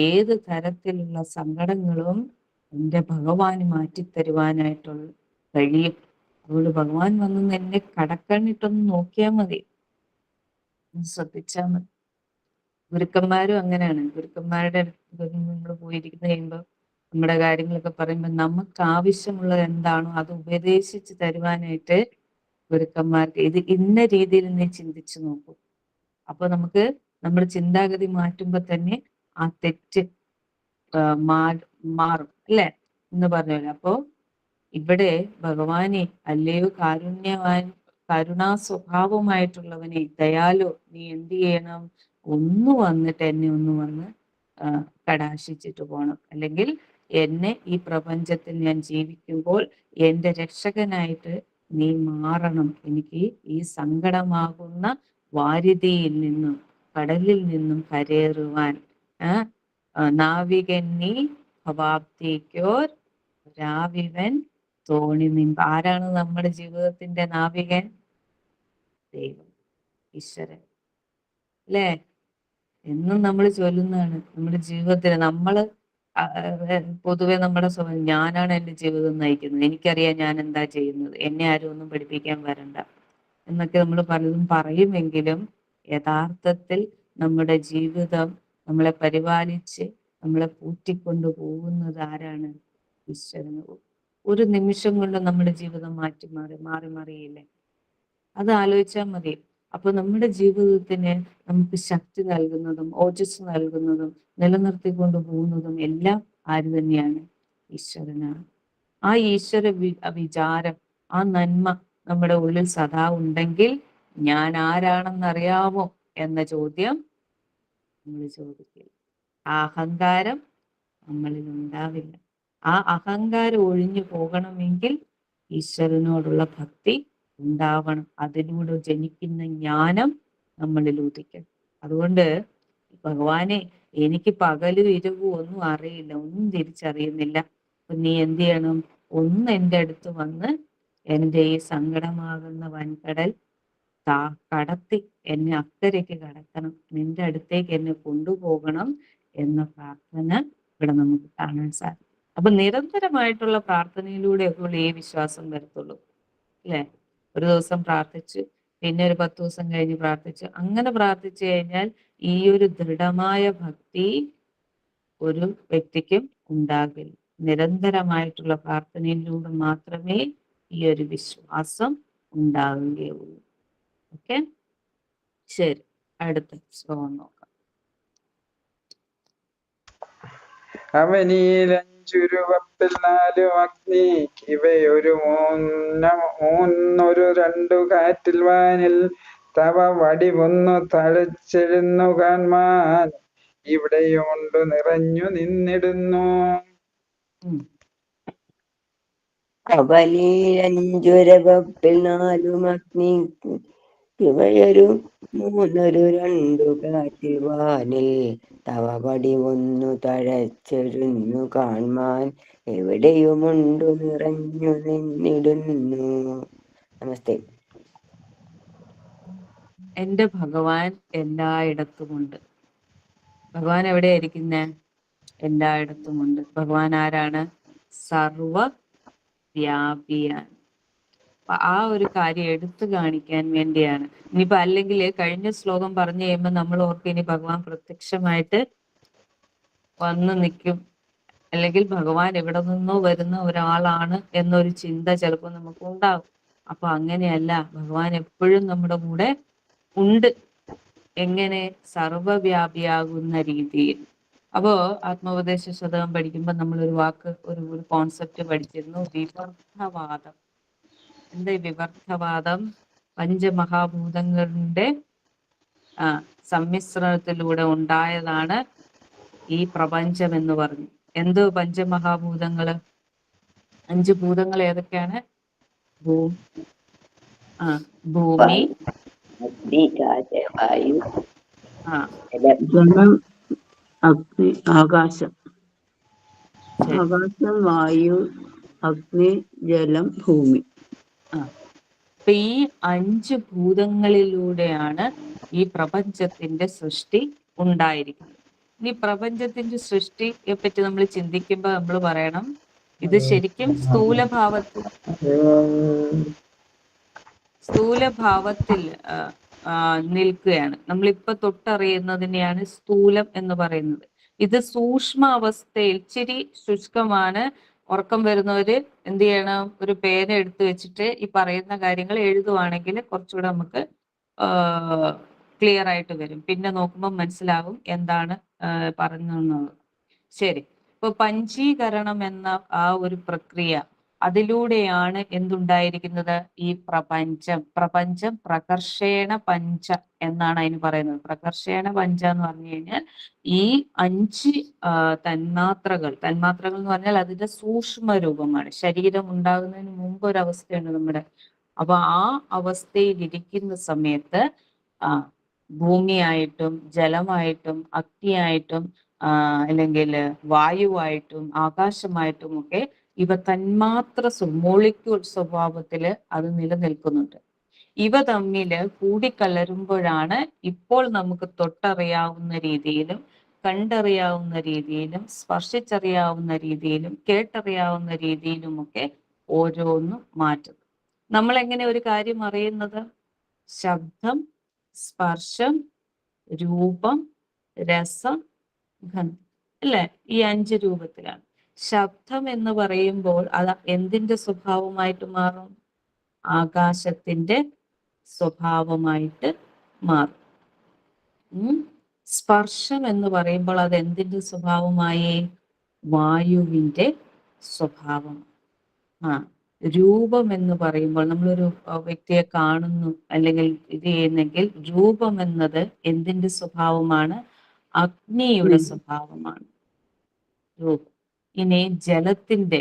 ഏത് തരത്തിലുള്ള സങ്കടങ്ങളും എൻ്റെ ഭഗവാന് മാറ്റിത്തരുവാനായിട്ടുള്ള കഴിയും. അതുകൊണ്ട് ഭഗവാൻ വന്ന് എന്നെ കടക്കണ്ണിട്ടൊന്ന് നോക്കിയാൽ മതി, ശ്രദ്ധിച്ചാൽ മതി. ഗുരുക്കന്മാരും അങ്ങനെയാണ്. ഗുരുക്കന്മാരുടെ അടുത്ത് നമ്മൾ പോയിരിക്കുന്ന കഴിയുമ്പോൾ നമ്മുടെ കാര്യങ്ങളൊക്കെ പറയുമ്പോൾ നമുക്ക് ആവശ്യമുള്ളത് എന്താണോ അത് ഉപദേശിച്ച് തരുവാനായിട്ട് ഗുരുക്കന്മാർക്ക് ഇത് ഇന്ന രീതിയിൽ നീ ചിന്തിച്ചു നോക്കൂ. അപ്പൊ നമുക്ക് നമ്മുടെ ചിന്താഗതി മാറ്റുമ്പോ തന്നെ ആ തെറ്റ് മാറും അല്ലെ എന്ന് പറഞ്ഞല്ലോ. അപ്പോ ഇവിടെ ഭഗവാനെ, അല്ലയോ കരുണാ സ്വഭാവമായിട്ടുള്ളവനെ, ദയാലു, നീ എന്ത് ചെയ്യണം, ഒന്ന് വന്നിട്ട് എന്നെ ഒന്ന് വന്ന് കടാശിച്ചിട്ട് പോകണം. അല്ലെങ്കിൽ എന്നെ ഈ പ്രപഞ്ചത്തിൽ ഞാൻ ജീവിക്കുമ്പോൾ എൻ്റെ രക്ഷകനായിട്ട് നീ മാറണം. എനിക്ക് ഈ സങ്കടമാകുന്ന വാരിധിയിൽ നിന്നും കടലിൽ നിന്നും കരേറുവാൻ നാവികൻ നീ ഭവാബ്ദിക്കോർ രാവിവൻ തോണി നിമ്പ. ആരാണ് നമ്മുടെ ജീവിതത്തിന്റെ നാവികൻ? ദൈവം, ഈശ്വരൻ അല്ലേ? എന്നും നമ്മൾ ചൊല്ലുന്നതാണ് നമ്മുടെ ജീവിതത്തിൽ. നമ്മള് പൊതുവെ നമ്മുടെ ഞാനാണ് എൻ്റെ ജീവിതം നയിക്കുന്നത്, എനിക്കറിയാം ഞാൻ എന്താ ചെയ്യുന്നത്, എന്നെ ആരും ഒന്നും പഠിപ്പിക്കാൻ വരണ്ട എന്നൊക്കെ നമ്മൾ പലതും പറയുമെങ്കിലും യഥാർത്ഥത്തിൽ നമ്മുടെ ജീവിതം നമ്മളെ പരിപാലിച്ച് നമ്മളെ കൂട്ടിക്കൊണ്ടു പോകുന്നത് ആരാണ്? ഈശ്വരന്. ഒരു നിമിഷം കൊണ്ട് നമ്മുടെ ജീവിതം മാറി മാറിയില്ലേ? അത് ആലോചിച്ചാൽ മതി. അപ്പൊ നമ്മുടെ ജീവിതത്തിന് നമുക്ക് ശക്തി നൽകുന്നതും ഓജസ് നൽകുന്നതും നിലനിർത്തിക്കൊണ്ട് പോകുന്നതും എല്ലാം ആര് തന്നെയാണ്? ഈശ്വരനാണ്. ആ ഈശ്വര വിചാരം, ആ നന്മ നമ്മുടെ ഉള്ളിൽ സദാ ഉണ്ടെങ്കിൽ ഞാൻ ആരാണെന്നറിയാമോ എന്ന ചോദ്യം നമ്മൾ ചോദിക്കില്ല. ആ അഹങ്കാരം നമ്മളിൽ ഉണ്ടാവില്ല. ആ അഹങ്കാരം ഒഴിഞ്ഞു പോകണമെങ്കിൽ ഈശ്വരനോടുള്ള ഭക്തി ഉണ്ടാവണം. അതിലൂടെ ജനിക്കുന്ന ജ്ഞാനം നമ്മളിൽ ഉദിക്കണം. അതുകൊണ്ട് ഭഗവാനെ, എനിക്ക് പകലും ഇരുവും ഒന്നും അറിയില്ല, ഒന്നും തിരിച്ചറിയുന്നില്ല. അപ്പൊ നീ എന്ത് ചെയ്യണം? ഒന്ന് എൻ്റെ അടുത്ത് വന്ന് എൻ്റെ ഈ സങ്കടമാകുന്ന വൻകടൽ കടത്തി എന്നെ അക്കരയ്ക്ക് കടത്തണം, നിന്റെ അടുത്തേക്ക് എന്നെ കൊണ്ടുപോകണം എന്ന പ്രാർത്ഥന ഇവിടെ നമുക്ക് കാണാൻ സാധിക്കും. അപ്പൊ നിരന്തരമായിട്ടുള്ള പ്രാർത്ഥനയിലൂടെയൊക്കെ ഈ വിശ്വാസം വരത്തുള്ളൂ അല്ലെ? ഒരു ദിവസം പ്രാർത്ഥിച്ചു, പിന്നെ ഒരു 10 ദിവസം കഴിഞ്ഞ് പ്രാർത്ഥിച്ചു, അങ്ങനെ പ്രാർത്ഥിച്ചു കഴിഞ്ഞാൽ ഈ ഒരു ദൃഢമായ ഭക്തി ഒരു വ്യക്തിക്കും ഉണ്ടാകില്ല. നിരന്തരമായിട്ടുള്ള പ്രാർത്ഥനയിലൂടെ മാത്രമേ ഈ ഒരു വിശ്വാസം ഉണ്ടാവുകയുള്ളൂ. ഓക്കെ, ശരി, അടുത്ത ശ്ലോകം നോക്കാം. അവനീലഞ്ചുരുവപ്പിൽ 4 അഗ്നി ഇവയൊരു മൂന്നൊരു 2 കാറ്റിൽ വാനിൽ തവ വടിവൊന്നു തളിച്ചെഴുന്നു കാൺമാൻ ഇവിടെയുണ്ട് നിറഞ്ഞു നിന്നിടുന്നു. അവനീലഞ്ചുരവപ്പിൽ 4 അഗ്നി ഇവയൊരു മൂന്നൊരു 2 കാറ്റിൽ വാനിൽ തവ വടിവൊന്നു തഴച്ചെഴുന്നു കാൺമാൻ എവിടെയുമുണ്ടു നിറഞ്ഞു നിന്നിടുന്നു. നമസ്തേ. എന്റെ ഭഗവാൻ എല്ലായിടത്തുമുണ്ട്. ഭഗവാൻ എവിടെയായിരിക്കുന്നേ? എല്ലായിടത്തുമുണ്ട്. ഭഗവാൻ ആരാണ്? സർവവ്യാപിയാണ്. ആ ഒരു കാര്യം എടുത്തു കാണിക്കാൻ വേണ്ടിയാണ്. ഇനിയിപ്പോ അല്ലെങ്കിൽ കഴിഞ്ഞ ശ്ലോകം പറഞ്ഞു കഴിയുമ്പോൾ നമ്മൾ ഓർക്കും ഇനി ഭഗവാൻ പ്രത്യക്ഷമായിട്ട് വന്ന് നിൽക്കും, അല്ലെങ്കിൽ ഭഗവാൻ എവിടെ നിന്നോ വരുന്ന ഒരാളാണ് എന്നൊരു ചിന്ത ചിലപ്പോൾ നമുക്ക് ഉണ്ടാകും. അപ്പൊ അങ്ങനെയല്ല, ഭഗവാൻ എപ്പോഴും നമ്മുടെ കൂടെ ഉണ്ട്. എങ്ങനെ? സർവവ്യാപിയാകുന്ന രീതിയിൽ. അപ്പോ ആത്മോപദേശ ശതകം പഠിക്കുമ്പോൾ നമ്മൾ ഒരു വാക്ക്, ഒരു കോൺസെപ്റ്റ് പഠിച്ചിരുന്നു, വിവർത്തവാദം. എന്താ ഈ വിവർത്തവാദം? പഞ്ചമഹാഭൂതങ്ങളുടെ സമ്മിശ്രണത്തിലൂടെ ഉണ്ടായതാണ് ഈ പ്രപഞ്ചം എന്ന് പറഞ്ഞു. എന്ത് പഞ്ചമഹാഭൂതങ്ങള്? 5 ഭൂതങ്ങൾ ഏതൊക്കെയാണ്? ഭൂമി, അഗ്നി, വായു, ജലം, അഗ്നി, ആകാശം. ആകാശം, വായു, അഗ്നി, ജലം, ഭൂമി. അപ്പൊ ഈ 5 ഭൂതങ്ങളിലൂടെയാണ് ഈ പ്രപഞ്ചത്തിന്റെ സൃഷ്ടി ഉണ്ടായിരിക്കുന്നത്. ഈ പ്രപഞ്ചത്തിന്റെ സൃഷ്ടിയെ പറ്റി നമ്മൾ ചിന്തിക്കുമ്പോൾ നമ്മൾ പറയണം, ഇത് ശരിക്കും സ്ഥൂലഭാവത്തിൽ നിൽക്കുകയാണ്. നമ്മളിപ്പൊ തൊട്ടറിയുന്നതിനെയാണ് സ്ഥൂലം എന്ന് പറയുന്നത്. ഇത് സൂക്ഷ്മ അവസ്ഥയിൽ ഇച്ചിരി ശുഷ്കമാണ്. ഉറക്കം വരുന്നവര് എന്ത് ചെയ്യണം? ഒരു പേന എടുത്തു വെച്ചിട്ട് ഈ പറയുന്ന കാര്യങ്ങൾ എഴുതുവാണെങ്കിൽ കുറച്ചുകൂടെ നമുക്ക് ക്ലിയർ ആയിട്ട് വരും. പിന്നെ നോക്കുമ്പോൾ മനസ്സിലാവും എന്താണ് പറയുന്നത്. ശരി, ഇപ്പൊ പഞ്ചീകരണം എന്ന ആ ഒരു പ്രക്രിയ, അതിലൂടെയാണ് എന്തുണ്ടായിരിക്കുന്നത്? ഈ പ്രപഞ്ചം പ്രകർഷേണ പഞ്ച എന്നാണ് അതിന് പറയുന്നത്. പ്രകർഷേണ പഞ്ച എന്ന് പറഞ്ഞു കഴിഞ്ഞാൽ ഈ 5 തന്മാത്രകൾ എന്ന് പറഞ്ഞാൽ അതിന്റെ സൂക്ഷ്മ രൂപമാണ്. ശരീരം ഉണ്ടാകുന്നതിന് മുമ്പ് ഒരു അവസ്ഥയുണ്ട് നമ്മുടെ. അപ്പൊ ആ അവസ്ഥയിൽ ഇരിക്കുന്ന സമയത്ത് ഭൂമിയായിട്ടും ജലമായിട്ടും അഗ്നിയായിട്ടും അല്ലെങ്കിൽ വായുവായിട്ടും ആകാശമായിട്ടും ഒക്കെ ഇവ തന്മാത്ര മോളിക്യൂൾ സ്വഭാവത്തില് അത് നിലനിൽക്കുന്നുണ്ട്. ഇവ തമ്മില് കൂടിക്കലരുമ്പോഴാണ് ഇപ്പോൾ നമുക്ക് തൊട്ടറിയാവുന്ന രീതിയിലും കണ്ടറിയാവുന്ന രീതിയിലും സ്പർശിച്ചറിയാവുന്ന രീതിയിലും കേട്ടറിയാവുന്ന രീതിയിലുമൊക്കെ ഓരോന്നും മാറ്റുന്നത്. നമ്മൾ എങ്ങനെ ഒരു കാര്യം അറിയുന്നത്? ശബ്ദം, സ്പർശം, രൂപം, രസം, ഗന്ധം, അല്ലെ? ഈ 5 രൂപത്തിലാണ്. ശബ്ദം എന്ന് പറയുമ്പോൾ അത് എന്തിന്റെ സ്വഭാവമായിട്ട് മാറും? ആകാശത്തിന്റെ സ്വഭാവമായിട്ട് മാറും. സ്പർശം എന്ന് പറയുമ്പോൾ അത് എന്തിന്റെ സ്വഭാവമായി? വായുവിന്റെ സ്വഭാവം. രൂപം എന്ന് പറയുമ്പോൾ നമ്മളൊരു വ്യക്തിയെ കാണുന്നു അല്ലെങ്കിൽ ഇത് ചെയ്യുന്നെങ്കിൽ രൂപം എന്നത് എന്തിന്റെ സ്വഭാവമാണ്? അഗ്നിയുടെ സ്വഭാവമാണ് രൂപം. ഇനി ജലത്തിന്റെ,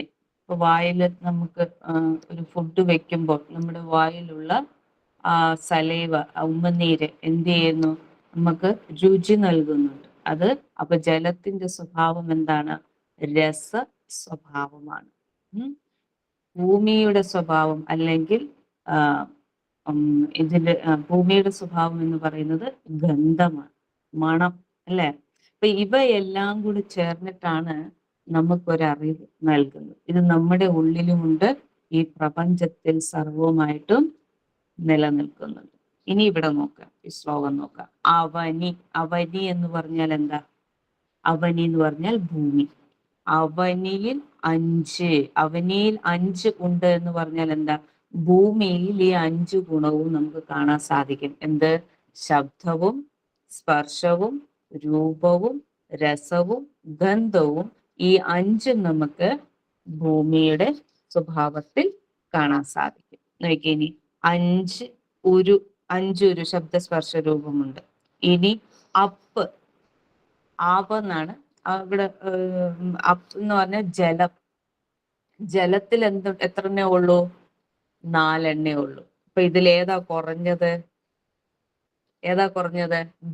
വായിൽ നമുക്ക് ഒരു ഫുഡ് വെക്കുമ്പോൾ നമ്മുടെ വായിലുള്ള സലൈവ, ഉമ്മനീര് എന്ത് ചെയ്യുന്നു? നമുക്ക് രുചി നൽകുന്നുണ്ട്. അത് അപ്പൊ ജലത്തിന്റെ സ്വഭാവം എന്താണ്? രസ സ്വഭാവമാണ്. ഭൂമിയുടെ സ്വഭാവം അല്ലെങ്കിൽ ഇതിന്റെ ഭൂമിയുടെ സ്വഭാവം എന്ന് പറയുന്നത് ഗന്ധമാണ്, മണം, അല്ലെ? അപ്പൊ ഇവയെല്ലാം കൂടി ചേർന്നിട്ടാണ് നമുക്കൊരറിവ് നൽകുന്നത്. ഇത് നമ്മുടെ ഉള്ളിലുമുണ്ട്, ഈ പ്രപഞ്ചത്തിൽ സർവമായിട്ടും നിലനിൽക്കുന്നുണ്ട്. ഇനി ഇവിടെ നോക്കാം, ഈ ശ്ലോകം നോക്കാം. അവനി എന്ന് പറഞ്ഞാൽ എന്താ? അവനി എന്ന് പറഞ്ഞാൽ ഭൂമി. അവനിയിൽ 5, അവനിയിൽ 5 ഉണ്ട് എന്ന് പറഞ്ഞാൽ എന്താ? ഭൂമിയിൽ ഈ 5 ഗുണവും നമുക്ക് കാണാൻ സാധിക്കും. എന്ത്? ശബ്ദവും സ്പർശവും രൂപവും രസവും ഗന്ധവും, ഈ 5 നമുക്ക് ഭൂമിയുടെ സ്വഭാവത്തിൽ കാണാൻ സാധിക്കും. നോക്കിയേ, ഇനി 5 ഒരു ശബ്ദസ്പർശ രൂപമുണ്ട്. ഇനി അപ്പ്, ആവെന്നാണ് അവിടെ. അപ്പ് എന്ന് പറഞ്ഞാൽ ജലം. ജലത്തിൽ എത്രണ്ണേ ഉള്ളൂ? 4 എണ്ണേ ഉള്ളൂ. അപ്പൊ ഇതിലേതാ കുറഞ്ഞത്?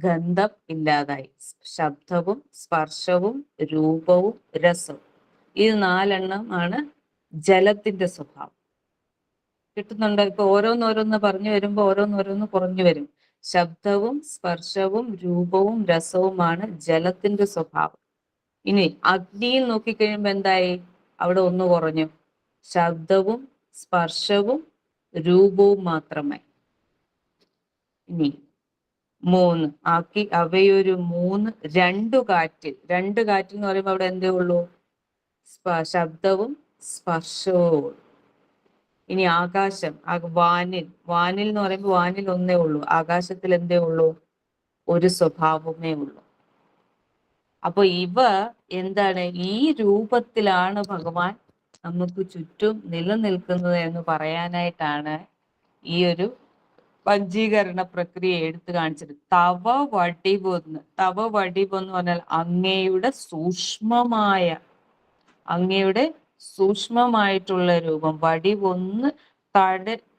ഗന്ധം ഇല്ലാതായി. ശബ്ദവും സ്പർശവും രൂപവും രസവും, ഈ 4 എണ്ണം ആണ് ജലത്തിന്റെ സ്വഭാവം. കിട്ടുന്നുണ്ടോ? ഇപ്പൊ ഓരോന്നോരോന്ന് പറഞ്ഞു വരുമ്പോ ഓരോന്നോരോന്ന് കുറഞ്ഞു വരും. ശബ്ദവും സ്പർശവും രൂപവും രസവുമാണ് ജലത്തിന്റെ സ്വഭാവം. ഇനി അഗ്നിയിൽ നോക്കിക്കഴിയുമ്പോ എന്തായി? അവിടെ 1 കുറഞ്ഞു. ശബ്ദവും സ്പർശവും രൂപവും മാത്രമായി. ഇനി 3 ആക്കി. അവയൊരു 3. 2 കാറ്റിൽ എന്ന് പറയുമ്പോ അവിടെ എന്തേ ഉള്ളൂ? ശബ്ദവും സ്പർശവും. ഇനി ആകാശം, വാനിൽ എന്ന് പറയുമ്പോൾ വാനിൽ 1 ഉള്ളൂ. ആകാശത്തിൽ എന്തേ ഉള്ളൂ? ഒരു സ്വഭാവമേ ഉള്ളൂ. അപ്പൊ ഇവ എന്താണ്? ഈ രൂപത്തിലാണ് ഭഗവാൻ നമുക്ക് ചുറ്റും നിലനിൽക്കുന്നത് എന്ന് പറയാനായിട്ടാണ് ഈ ഒരു പഞ്ചീകരണ പ്രക്രിയ എടുത്തു കാണിച്ചത്. തവ വടിവൊന്ന് എന്ന് പറഞ്ഞാൽ അങ്ങയുടെ സൂക്ഷ്മമായിട്ടുള്ള രൂപം. വടിവൊന്ന്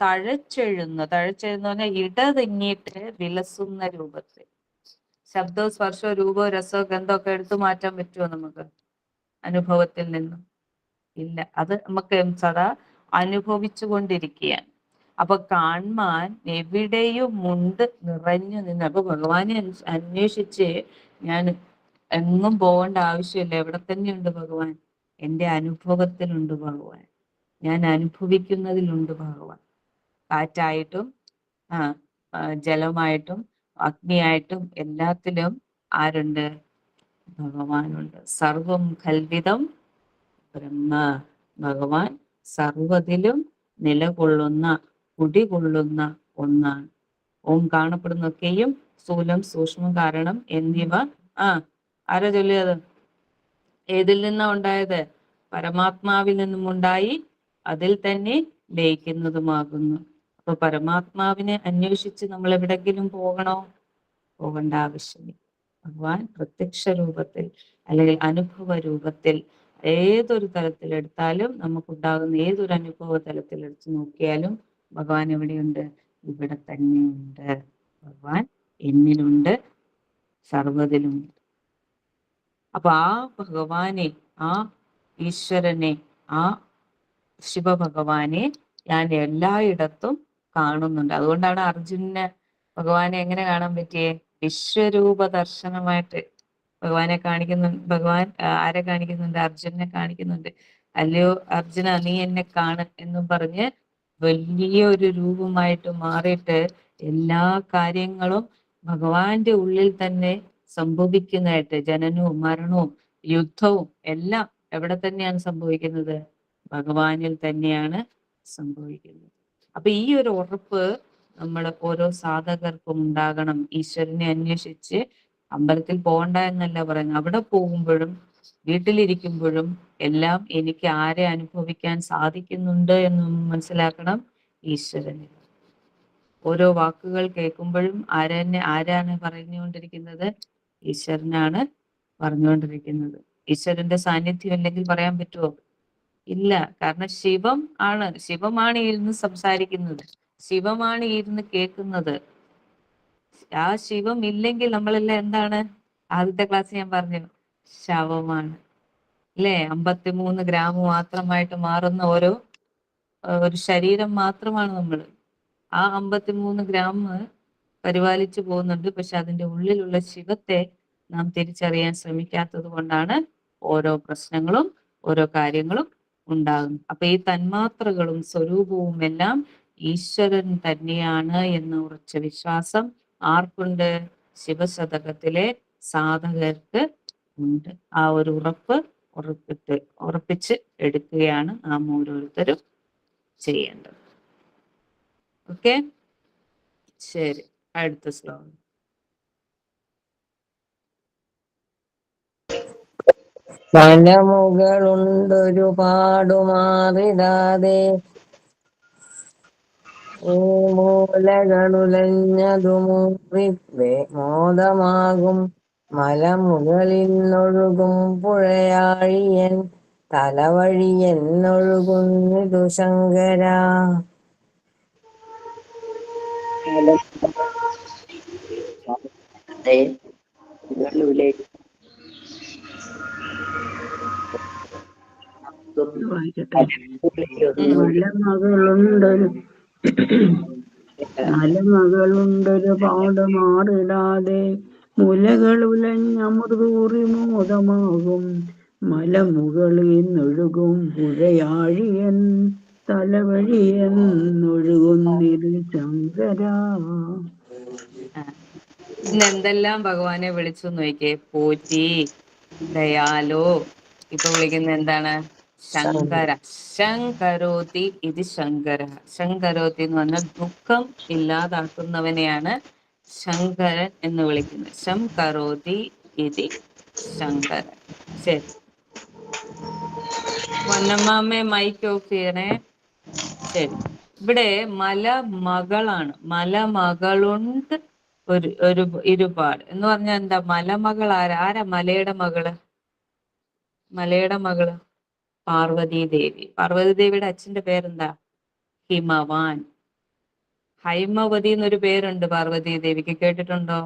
തഴച്ചെഴുന്ന പറഞ്ഞാൽ ഇടതിങ്ങിയിട്ട് വിലസുന്ന രൂപത്തിൽ. ശബ്ദവും സ്പർശവും രൂപവും രസവും ഗന്ധമൊക്കെ എടുത്തു മാറ്റാൻ പറ്റുമോ നമുക്ക് അനുഭവത്തിൽ നിന്നും? ഇല്ല. അത് നമുക്ക് സദാ അനുഭവിച്ചു കൊണ്ടിരിക്കുകയാണ്. അപ്പൊ കാൺമാൻ എവിടെയുമുണ്ട് നിറഞ്ഞു നിന്ന്. അപ്പൊ ഭഗവാനെ അന്വേഷിച്ച് ഞാൻ എങ്ങും പോകേണ്ട ആവശ്യമില്ല. എവിടെ തന്നെയുണ്ട് ഭഗവാൻ? എൻ്റെ അനുഭവത്തിലുണ്ട് ഭഗവാൻ. ഞാൻ അനുഭവിക്കുന്നതിലുണ്ട് ഭഗവാൻ. കാറ്റായിട്ടും ജലമായിട്ടും അഗ്നിയായിട്ടും എല്ലാത്തിലും ആരുണ്ട്? ഭഗവാനുണ്ട്. സർവം കൽവിതം ബ്രഹ്മ. ഭഗവാൻ സർവ്വതിലും നിലകൊള്ളുന്ന, കുടികൊള്ളുന്ന ഒന്നാണ്. ഓം കാണപ്പെടുന്നൊക്കെയും സ്ഥൂലം സൂക്ഷ്മം കാരണം എന്നിവ ആരാ ചൊല്ലിയത്? ഏതിൽ നിന്നാ ഉണ്ടായത്? പരമാത്മാവിൽ നിന്നും ഉണ്ടായി അതിൽ തന്നെ ലയിക്കുന്നതുമാകുന്നു. അപ്പൊ പരമാത്മാവിനെ അന്വേഷിച്ച് നമ്മൾ എവിടെങ്കിലും പോകണോ? പോകേണ്ട ആവശ്യമില്ല. ഭഗവാൻ പ്രത്യക്ഷ രൂപത്തിൽ അല്ലെങ്കിൽ അനുഭവ രൂപത്തിൽ ഏതൊരു തലത്തിലെടുത്താലും, നമുക്കുണ്ടാകുന്ന ഏതൊരു അനുഭവ തലത്തിലെടുത്ത് നോക്കിയാലും ഭഗവാൻ എവിടെയുണ്ട്? ഇവിടെ തന്നെയുണ്ട്. ഭഗവാൻ എന്നിലുണ്ട്, സർവ്വതിലുമുണ്ട്. അപ്പൊ ആ ഭഗവാനെ, ആ ഈശ്വരനെ, ആ ശിവഭഗവാനെ ഞാൻ എല്ലായിടത്തും കാണുന്നുണ്ട്. അതുകൊണ്ടാണ് അർജുനന് ഭഗവാനെ എങ്ങനെ കാണാൻ പറ്റിയേ? വിശ്വരൂപ ദർശനമായിട്ട് ഭഗവാനെ കാണിക്കുന്നുണ്ട്. ഭഗവാൻ ആരെ കാണിക്കുന്നുണ്ട്? അർജുനനെ കാണിക്കുന്നുണ്ട്. അല്ലയോ അർജുന, നീ എന്നെ കാണ് എന്നും പറഞ്ഞ് വലിയൊരു രൂപമായിട്ട് മാറിയിട്ട് എല്ലാ കാര്യങ്ങളും ഭഗവാന്റെ ഉള്ളിൽ തന്നെ സംഭവിക്കുന്നതായിട്ട്, ജനനവും മരണവും യുദ്ധവും എല്ലാം എവിടെ തന്നെയാണ് സംഭവിക്കുന്നത്? ഭഗവാനിൽ തന്നെയാണ് സംഭവിക്കുന്നത്. അപ്പൊ ഈ ഒരു ഉറപ്പ് നമ്മൾ ഓരോ സാധകർക്കും ഉണ്ടാകണം. ഈശ്വരനെ അന്വേഷിച്ച് അമ്പലത്തിൽ പോകണ്ട എന്നല്ല പറയുന്നത്. അവിടെ പോകുമ്പോഴും വീട്ടിലിരിക്കുമ്പോഴും എല്ലാം എനിക്ക് ആരെ അനുഭവിക്കാൻ സാധിക്കുന്നുണ്ട് എന്ന് മനസ്സിലാക്കണം. ഈശ്വരനെ. ഓരോ വാക്കുകൾ കേൾക്കുമ്പോഴും ആരാണ് പറഞ്ഞുകൊണ്ടിരിക്കുന്നത്? ഈശ്വരനാണ് പറഞ്ഞുകൊണ്ടിരിക്കുന്നത്. ഈശ്വരന്റെ സാന്നിധ്യം ഇല്ലെങ്കിൽ പറയാൻ പറ്റുമോ? ഇല്ല. കാരണം ശിവമാണ് ഇരുന്ന് സംസാരിക്കുന്നത്, ശിവമാണ് ഇരുന്ന് കേൾക്കുന്നത്. ആ ശിവം ഇല്ലെങ്കിൽ നമ്മളെല്ലാം എന്താണ്? ആദ്യത്തെ ക്ലാസ് ഞാൻ പറഞ്ഞു, ശവമാണ് അല്ലേ? 53 ഗ്രാം മാത്രമായിട്ട് മാറുന്ന ഒരു ശരീരം മാത്രമാണ് നമ്മൾ. ആ 53 ഗ്രാം പരിപാലിച്ചു പോകുന്നുണ്ട്. പക്ഷെ അതിന്റെ ഉള്ളിലുള്ള ശിവത്തെ നാം തിരിച്ചറിയാൻ ശ്രമിക്കാത്തത് കൊണ്ടാണ് ഓരോ പ്രശ്നങ്ങളും ഓരോ കാര്യങ്ങളും ഉണ്ടാകുന്നത്. അപ്പൊ ഈ തന്മാത്രകളും സ്വരൂപവും എല്ലാം ഈശ്വരൻ തന്നെയാണ് എന്ന ഉറച്ച വിശ്വാസം ആർക്കുണ്ട്? ശിവശതകത്തിലെ സാധകർക്ക് ഉണ്ട്. ആ ഒരു ഉറപ്പിച്ച് എടുക്കുകയാണ് നാം ഓരോരുത്തരും ചെയ്യേണ്ടത്. ഓക്കെ, ശരി. അടുത്ത ശ്ലോകം. മലമുകളുണ്ടൊരുപാടുമാറിടാതെ ഈ മൂലകളുലഞ്ഞതു മൂറി മോദമാകും മലമുകളിന്നൊഴുകും പുഴയാഴിയൻ തലവഴിയെന്നൊഴുകുന്നിതു ശങ്കര. വായിക്കട്ടെ. മലമകളുണ്ടൊരു മലമകളുണ്ടൊരുപാട് മാറിടാതെ മുലകളുലഞ്ഞമൃതൂറി മോദമാകും മലമുകളിന്നൊഴുകും പുഴയാഴിയൻ തലവഴിയെന്നൊഴുകുന്നിരു ശങ്കര. ഇന്ന് എന്തെല്ലാം ഭഗവാനെ വിളിച്ചു നോക്കിയേ. പോറ്റി, ദയാലോ. ഇപ്പൊ വിളിക്കുന്ന എന്താണ്? ശങ്കര. ശങ്കരോതി ഇത് ശങ്കര. ശങ്കരോതി എന്ന് പറഞ്ഞാൽ ദുഃഖം ഇല്ലാതാക്കുന്നവനെയാണ് ശങ്കരൻ എന്ന് വിളിക്കുന്നത്. ശങ്കരോതി ഇത് ശങ്കരൻ. ശരി, പൊന്നമ്മാമ്മേ മൈക്ക് ഓഫ് ചെയ്യണേ. ശരി, ഇവിടെ മലമകളാണ്. മലമകളുണ്ട് ഒരു ഇരുപാട് എന്ന് പറഞ്ഞാൽ എന്താ? മലമകൾ ആരാ മലയുടെ മകള്? മലയുടെ മകള് പാർവതി ദേവി. പാർവതി ദേവിയുടെ അച്ഛന്റെ പേരെന്താ? ഹിമവാൻ. ഹൈമവതി എന്നൊരു പേരുണ്ട് പാർവതി ദേവിക്ക്, കേട്ടിട്ടുണ്ടോ?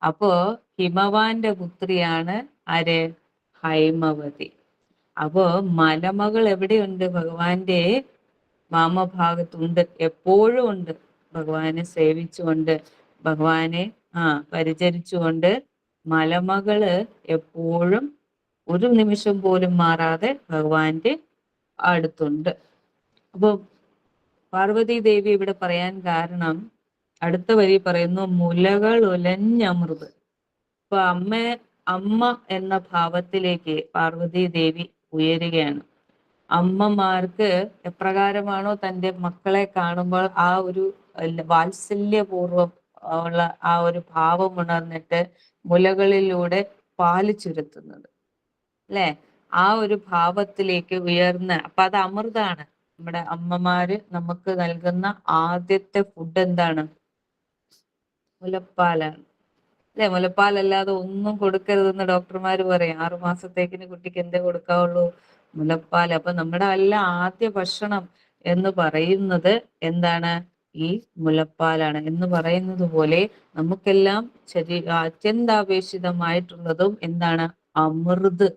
അപ്പോ ഹിമവാന്റെ പുത്രിയാണ് ആര്? ഹൈമവതി. അപ്പോ മലമകൾ എവിടെയുണ്ട്? ഭഗവാന്റെ വാമഭാഗത്തുണ്ട്, എപ്പോഴും ഉണ്ട്. ഭഗവാനെ സേവിച്ചുകൊണ്ട്, ഭഗവാനെ പരിചരിച്ചുകൊണ്ട് മലമകള് എപ്പോഴും ഒരു നിമിഷം പോലും മാറാതെ ഭഗവാന്റെ അടുത്തുണ്ട്. അപ്പൊ പാർവതി ദേവി ഇവിടെ പറയാൻ കാരണം, അടുത്ത വരി പറയുന്നു മുലകൾ ഉലഞ്ഞമൃത്. അപ്പൊ അമ്മ എന്ന ഭാവത്തിലേക്ക് പാർവതി ദേവി ഉയരുകയാണ്. അമ്മമാർക്ക് എപ്രകാരമാണോ തൻ്റെ മക്കളെ കാണുമ്പോൾ ആ ഒരു വാത്സല്യപൂർവം ഉള്ള ആ ഒരു ഭാവം ഉണർന്നിട്ട് മുലകളിലൂടെ പാല് ചുരത്തുന്നത്, അല്ലെ? ആ ഒരു ഭാവത്തിലേക്ക് ഉയർന്ന്, അപ്പൊ അത് അമൃതാണ്. നമ്മുടെ അമ്മമാര് നമുക്ക് നൽകുന്ന ആദ്യത്തെ ഫുഡ് എന്താണ്? മുലപ്പാലാണ്, അല്ലെ? മുലപ്പാലല്ലാതെ ഒന്നും കൊടുക്കരുതെന്ന് ഡോക്ടർമാര് പറയും. 6 മാസത്തേക്കിന് കുട്ടിക്ക് എന്തേ കൊടുക്കാവുള്ളൂ? മുലപ്പാൽ. അപ്പൊ നമ്മുടെ എല്ലാം ആദ്യ ഭക്ഷണം എന്ന് പറയുന്നത് എന്താണ്? ഈ മുലപ്പാലാണ്. എന്ന് പറയുന്നത് പോലെ നമുക്കെല്ലാം അത്യന്താപേക്ഷിതമായിട്ടുള്ളതും എന്താണ്? അമൃത്,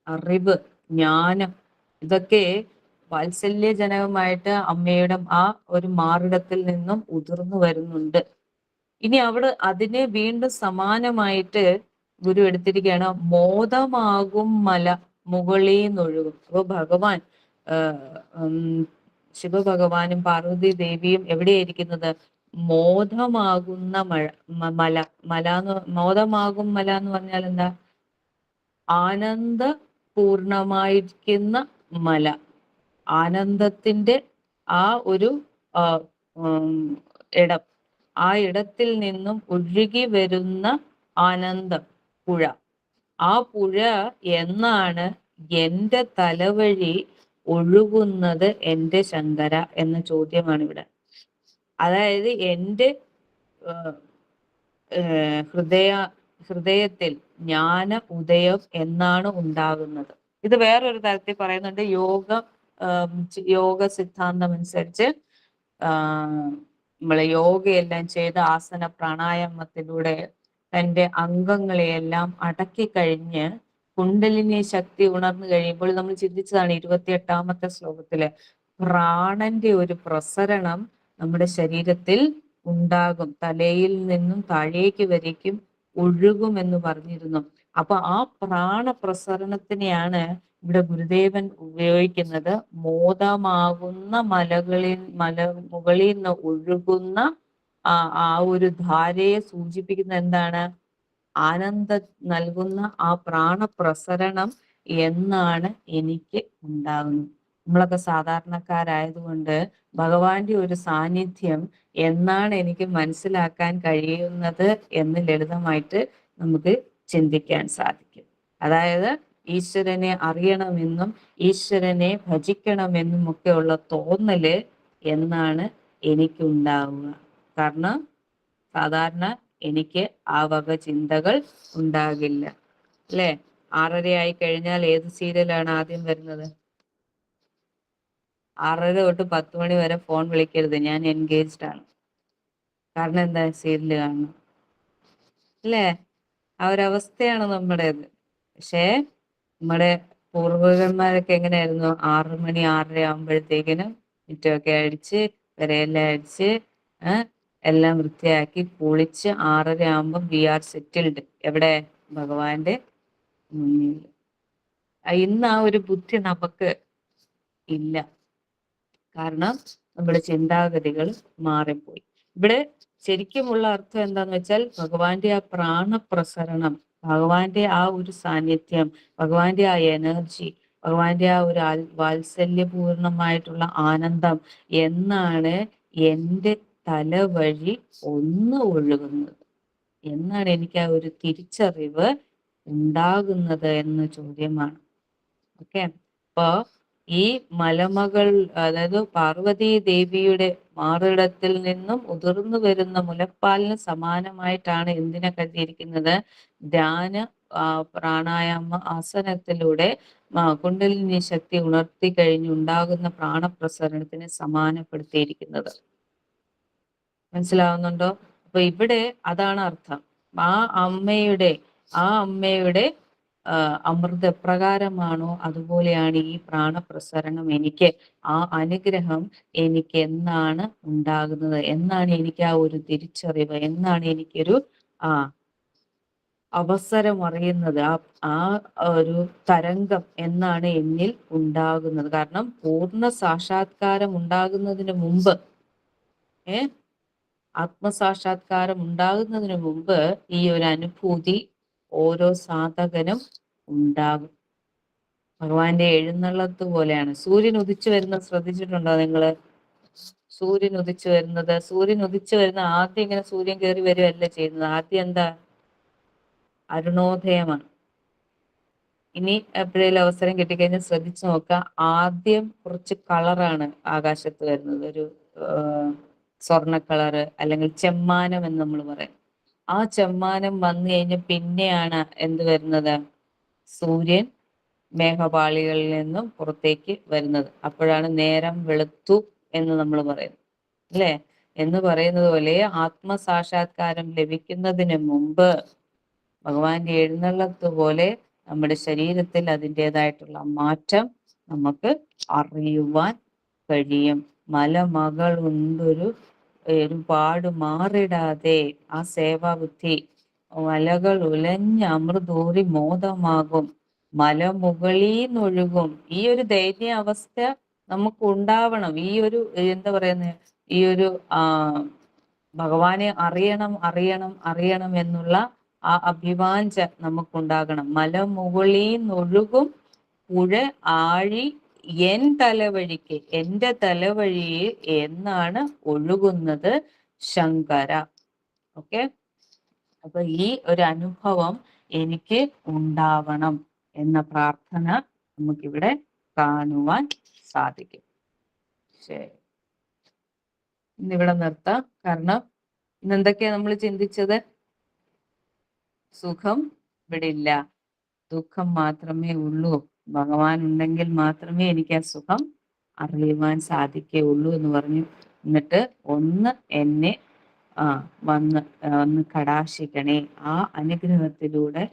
അറിവ്, ജ്ഞാനം. ഇതൊക്കെ വാത്സല്യജനകമായിട്ട് അമ്മയുടെ ആ ഒരു മാറിടത്തിൽ നിന്നും ഉതിർന്നു വരുന്നുണ്ട്. ഇനി അതിനെ വീണ്ടും സമാനമായിട്ട് ഗുരു എടുത്തിരിക്കുകയാണ്. മോദമാകും മല മുകളീന്നൊഴുകും. അപ്പൊ ഭഗവാൻ ശിവഭഗവാനും പാർവതി ദേവിയും എവിടെയായിരിക്കുന്നത്? മോദമാകുന്ന മല. മോദമാകും മല എന്ന് പറഞ്ഞാൽ എന്താ? ആനന്ദ പൂർണമായിരിക്കുന്ന മല. ആനന്ദത്തിന്റെ ആ ഒരു ഇടം, ആ ഇടത്തിൽ നിന്നും ഒഴുകി വരുന്ന ആനന്ദം പുഴ. ആ പുഴ എന്നാണ് എൻ്റെ തലവഴി ഒഴുകുന്നത് എൻ്റെ ശങ്കര എന്ന ചോദ്യമാണ് ഇവിടെ. അതായത് എൻ്റെ ഹൃദയത്തിൽ ജ്ഞാന ഉദയം എന്നാണ് ഉണ്ടാകുന്നത്. ഇത് വേറൊരു തരത്തിൽ പറയുന്നുണ്ട്. യോഗ സിദ്ധാന്തം അനുസരിച്ച് നമ്മളെ യോഗയെല്ലാം ചെയ്ത് ആസന പ്രാണായാമത്തിലൂടെ തൻ്റെ അംഗങ്ങളെയെല്ലാം അടക്കി കഴിഞ്ഞ് കുണ്ടലിനി ശക്തി ഉണർന്നു കഴിയുമ്പോൾ നമ്മൾ ചിന്തിച്ചതാണ് 28ാമത്തെ ശ്ലോകത്തില്, പ്രാണന്റെ ഒരു പ്രസരണം നമ്മുടെ ശരീരത്തിൽ ഉണ്ടാകും, തലയിൽ നിന്നും താഴേക്ക് വരയ്ക്കും ഒഴുകും എന്ന് പറഞ്ഞിരുന്നു. അപ്പൊ ആ പ്രാണപ്രസരണത്തിനെയാണ് ഇവിടെ ഗുരുദേവൻ ഉപയോഗിക്കുന്നത്. മോദമാകുന്ന മുകളിൽ നിന്ന് ഒഴുകുന്ന ആ ഒരു ധാരയെ സൂചിപ്പിക്കുന്ന എന്താണ്? ആനന്ദം നൽകുന്ന ആ പ്രാണപ്രസരണം എന്നാണ് എനിക്ക് ഉണ്ടാകുന്നത്. നമ്മളൊക്കെ സാധാരണക്കാരായതുകൊണ്ട് ഭഗവാന്റെ ഒരു സാന്നിധ്യം എന്നാണ് എനിക്ക് മനസ്സിലാക്കാൻ കഴിയുന്നത് എന്ന് ലളിതമായിട്ട് നമുക്ക് ചിന്തിക്കാൻ സാധിക്കും. അതായത് ഈശ്വരനെ അറിയണമെന്നും ഈശ്വരനെ ഭജിക്കണമെന്നും ഒക്കെയുള്ള തോന്നല് എന്നാണ് എനിക്കുണ്ടാവുക. കാരണം സാധാരണ എനിക്ക് ആ വക ചിന്തകൾ ഉണ്ടാകില്ല. അല്ലെ? 6:30 ആയി കഴിഞ്ഞാൽ ഏത് സീരിയലാണ് ആദ്യം വരുന്നത്? 6:30 തൊട്ട് 10 മണി വരെ ഫോൺ വിളിക്കരുത്, ഞാൻ എൻഗേജ്ഡ് ആണ്. കാരണം എന്താ? സീരിയൽ കാണണം. അല്ലേ? ആ ഒരവസ്ഥയാണ് നമ്മുടേത്. പക്ഷേ നമ്മുടെ പൂർവികന്മാരൊക്കെ എങ്ങനെയായിരുന്നു? 6 മണി 6:30 ആകുമ്പോഴത്തേക്കിനും മുറ്റമൊക്കെ അടിച്ച് പെരയെല്ലാം അടിച്ച് എല്ലാം വൃത്തിയാക്കി കുളിച്ച് 6:30 ആകുമ്പോൾ വി ആർ സെറ്റിൽഡ്. എവിടെ? ഭഗവാന്റെ മുന്നിൽ. ഇന്ന് ആ ഒരു ബുദ്ധി നമുക്ക് ഇല്ല. കാരണം നമ്മുടെ ചിന്താഗതികൾ മാറിപ്പോയി. ഇവിടെ ശരിക്കുമുള്ള അർത്ഥം എന്താന്ന് വെച്ചാൽ ഭഗവാന്റെ ആ പ്രാണപ്രസരണം, ഭഗവാന്റെ ആ ഒരു സാന്നിധ്യം, ഭഗവാന്റെ ആ എനർജി, ഭഗവാന്റെ ആ ഒരു വാത്സല്യപൂർണമായിട്ടുള്ള ആനന്ദം എന്നാണ് എൻ്റെ തല വഴി ഒന്ന് ഒഴുകുന്നത്, എന്നാണ് എനിക്ക് ആ ഒരു തിരിച്ചറിവ് ഉണ്ടാകുന്നത് എന്ന ചോദ്യമാണ്. ഓക്കെ. അപ്പോ ഈ മലമകൾ, അതായത് പാർവതി ദേവിയുടെ മാറിടത്തിൽ നിന്നും ഉതിർന്നു വരുന്ന മുലപ്പാലിന് സമാനമായിട്ടാണ് എന്തിനെ കരുതിയിരിക്കുന്നത്? ധ്യാന പ്രാണായാമ ആസനത്തിലൂടെ കുണ്ടലിനി ശക്തി ഉണർത്തി കഴിഞ്ഞുണ്ടാകുന്ന പ്രാണപ്രസരണത്തിന് സമാനപ്പെടുത്തിയിരിക്കുന്നത്. മനസ്സിലാവുന്നുണ്ടോ? അപ്പൊ ഇവിടെ അതാണ് അർത്ഥം. ആ അമ്മയുടെ അമൃത എപ്രകാരമാണോ അതുപോലെയാണ് ഈ പ്രാണപ്രസരണം എനിക്ക്, ആ അനുഗ്രഹം എനിക്ക് എന്നാണ് ഉണ്ടാകുന്നത്, എന്നാണ് എനിക്ക് ആ ഒരു തിരിച്ചറിവ്, എന്നാണ് എനിക്കൊരു അവസരം അറിയുന്നത്, ആ ഒരു തരംഗം എന്നാണ് എന്നിൽ ഉണ്ടാകുന്നത്. കാരണം പൂർണ്ണ സാക്ഷാത്കാരം ഉണ്ടാകുന്നതിന് മുമ്പ് ആത്മസാക്ഷാത്കാരം ഉണ്ടാകുന്നതിന് മുമ്പ് ഈ ഒരു അനുഭൂതി ഓരോ സാധകനും ഉണ്ടാകും. ഭഗവാന്റെ എഴുന്നള്ളത്ത് പോലെയാണ്. സൂര്യൻ ഉദിച്ചു വരുന്നത് ശ്രദ്ധിച്ചിട്ടുണ്ടോ നിങ്ങള്? സൂര്യൻ ഉദിച്ചു വരുന്ന ആദ്യം ഇങ്ങനെ സൂര്യൻ കയറി വരികയല്ല ചെയ്യുന്നത്. ആദ്യം എന്താ? അരുണോദയമാണ്. ഇനി എപ്പോഴേലും അവസരം കിട്ടിക്കഴിഞ്ഞാൽ ശ്രദ്ധിച്ചു നോക്കുക. ആദ്യം കുറച്ച് കളറാണ് ആകാശത്ത് വരുന്നത്, ഒരു സ്വർണ്ണ കളറ് അല്ലെങ്കിൽ ചെമ്മാനം എന്ന് നമ്മൾ പറയും. ആ ചെമ്മാനം വന്നു കഴിഞ്ഞ് പിന്നെയാണ് എന്ത് വരുന്നത്? സൂര്യൻ മേഘപാളികളിൽ നിന്നും പുറത്തേക്ക് വരുന്നത്. അപ്പോഴാണ് നേരം വെളുത്തു എന്ന് നമ്മൾ പറയുന്നത്, അല്ലേ? എന്ന് പറയുന്നത് പോലെ ആത്മസാക്ഷാത്കാരം ലഭിക്കുന്നതിന് മുമ്പ് ഭഗവാന്റെ എഴുന്നള്ളത്ത് പോലെ നമ്മുടെ ശരീരത്തിൽ അതിൻ്റെതായിട്ടുള്ള മാറ്റം നമുക്ക് അറിയുവാൻ കഴിയും. മലമകൾ ഉണ്ടൊരു ഒരുപാട് മാറിടാതെ ആ സേവാബുദ്ധി, മലകൾ ഉലഞ്ഞ് അമൃതോറി മോദമാകും, മലമുകളീന്നൊഴുകും. ഈ ഒരു ദയനീയ അവസ്ഥ നമുക്ക് ഉണ്ടാവണം. ഈ ഒരു എന്താ പറയുന്നത്, ഈ ഒരു ഭഗവാനെ അറിയണം എന്നുള്ള ആ അഭിവാഞ്ച നമുക്കുണ്ടാകണം. മലമുകളീന്നൊഴുകും പുഴ ആഴി എൻ തലവഴിക്ക്, എൻ്റെ തലവഴിയിൽ എന്നാണ് ഒഴുകുന്നത് ശങ്കര. ഓക്കെ. അപ്പൊ ഈ ഒരു അനുഭവം എനിക്ക് ഉണ്ടാവണം എന്ന പ്രാർത്ഥന നമുക്കിവിടെ കാണുവാൻ സാധിക്കും. ശരി, ഇന്നിവിടെ നിർത്താം. കാരണം ഇന്ന് എന്തൊക്കെയാ നമ്മൾ ചിന്തിച്ചത്? സുഖം ഇവിടെ ഇല്ല, ദുഃഖം മാത്രമേ ഉള്ളൂ. ഭഗവാൻ ഉണ്ടെങ്കിൽ മാത്രമേ എനിക്ക് ആ സുഖം അറിയുവാൻ സാധിക്കുകയുള്ളൂ എന്ന് പറഞ്ഞു. എന്നിട്ട് ഒന്ന് എന്നെ ഒന്ന് കടാക്ഷിക്കണേ. ആ അനുഗ്രഹത്തിലൂടെ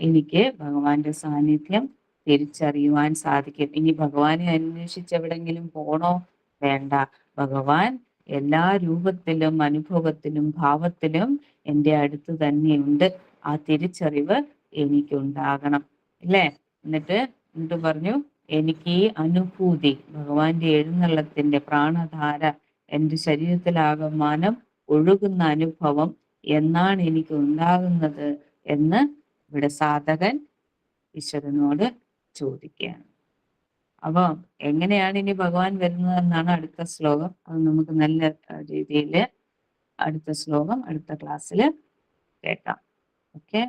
എനിക്ക് ഭഗവാന്റെ സാന്നിധ്യം തിരിച്ചറിയുവാൻ സാധിക്കും. ഇനി ഭഗവാനെ അന്വേഷിച്ച് എവിടെങ്കിലും പോണോ? വേണ്ട. ഭഗവാൻ എല്ലാ രൂപത്തിലും അനുഭവത്തിലും ഭാവത്തിലും എൻ്റെ അടുത്ത് തന്നെയുണ്ട്. ആ തിരിച്ചറിവ് എനിക്കുണ്ടാകണം, അല്ലേ? എന്നിട്ട് പറഞ്ഞു, എനിക്ക് ഈ അനുഭൂതി, ഭഗവാന്റെ എഴുന്നള്ളത്തിന്റെ പ്രാണധാര എൻ്റെ ശരീരത്തിലാകമാനം ഒഴുകുന്ന അനുഭവം എന്നാണ് എനിക്ക് ഉണ്ടാകുന്നത്, എന്ന് ഇവിടെ സാധകൻ ഈശ്വരനോട് ചോദിക്കുകയാണ്. അപ്പൊ എങ്ങനെയാണ് ഇനി ഭഗവാൻ വരുന്നത് എന്നാണ് അടുത്ത ശ്ലോകം. അത് നമുക്ക് നല്ല രീതിയിൽ അടുത്ത ശ്ലോകം അടുത്ത ക്ലാസ്സിൽ കേൾക്കാം. ഓക്കെ.